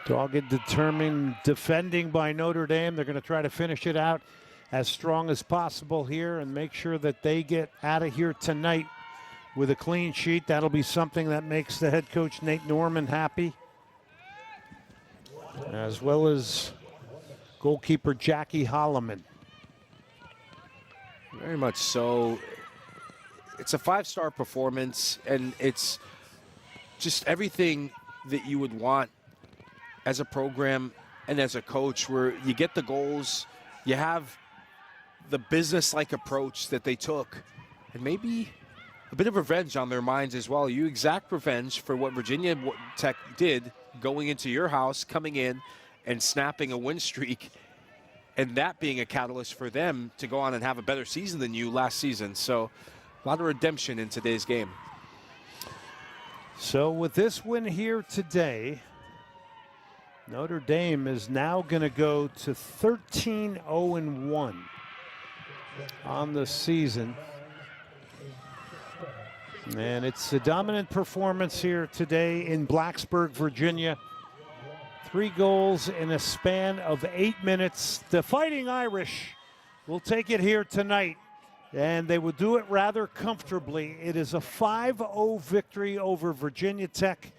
Dogged, determined defending by Notre Dame. They're going to try to finish it out as strong as possible here and make sure that they get out of here tonight with a clean sheet. That'll be something that makes the head coach, Nate Norman, happy, as well as goalkeeper Jackie Holloman. Very much so. It's a 5-star performance, and it's just everything that you would want as a program and as a coach, where you get the goals, you have the business-like approach that they took, and maybe a bit of revenge on their minds as well. You exact revenge for what Virginia Tech did going into your house, coming in and snapping a win streak, and that being a catalyst for them to go on and have a better season than you last season. So a lot of redemption in today's game. So with this win here today, Notre Dame is now going to go to 13-0-1 on the season. And it's a dominant performance here today in Blacksburg, Virginia. 3 goals in a span of 8 minutes. The Fighting Irish will take it here tonight, and they will do it rather comfortably. It is a 5-0 victory over Virginia Tech.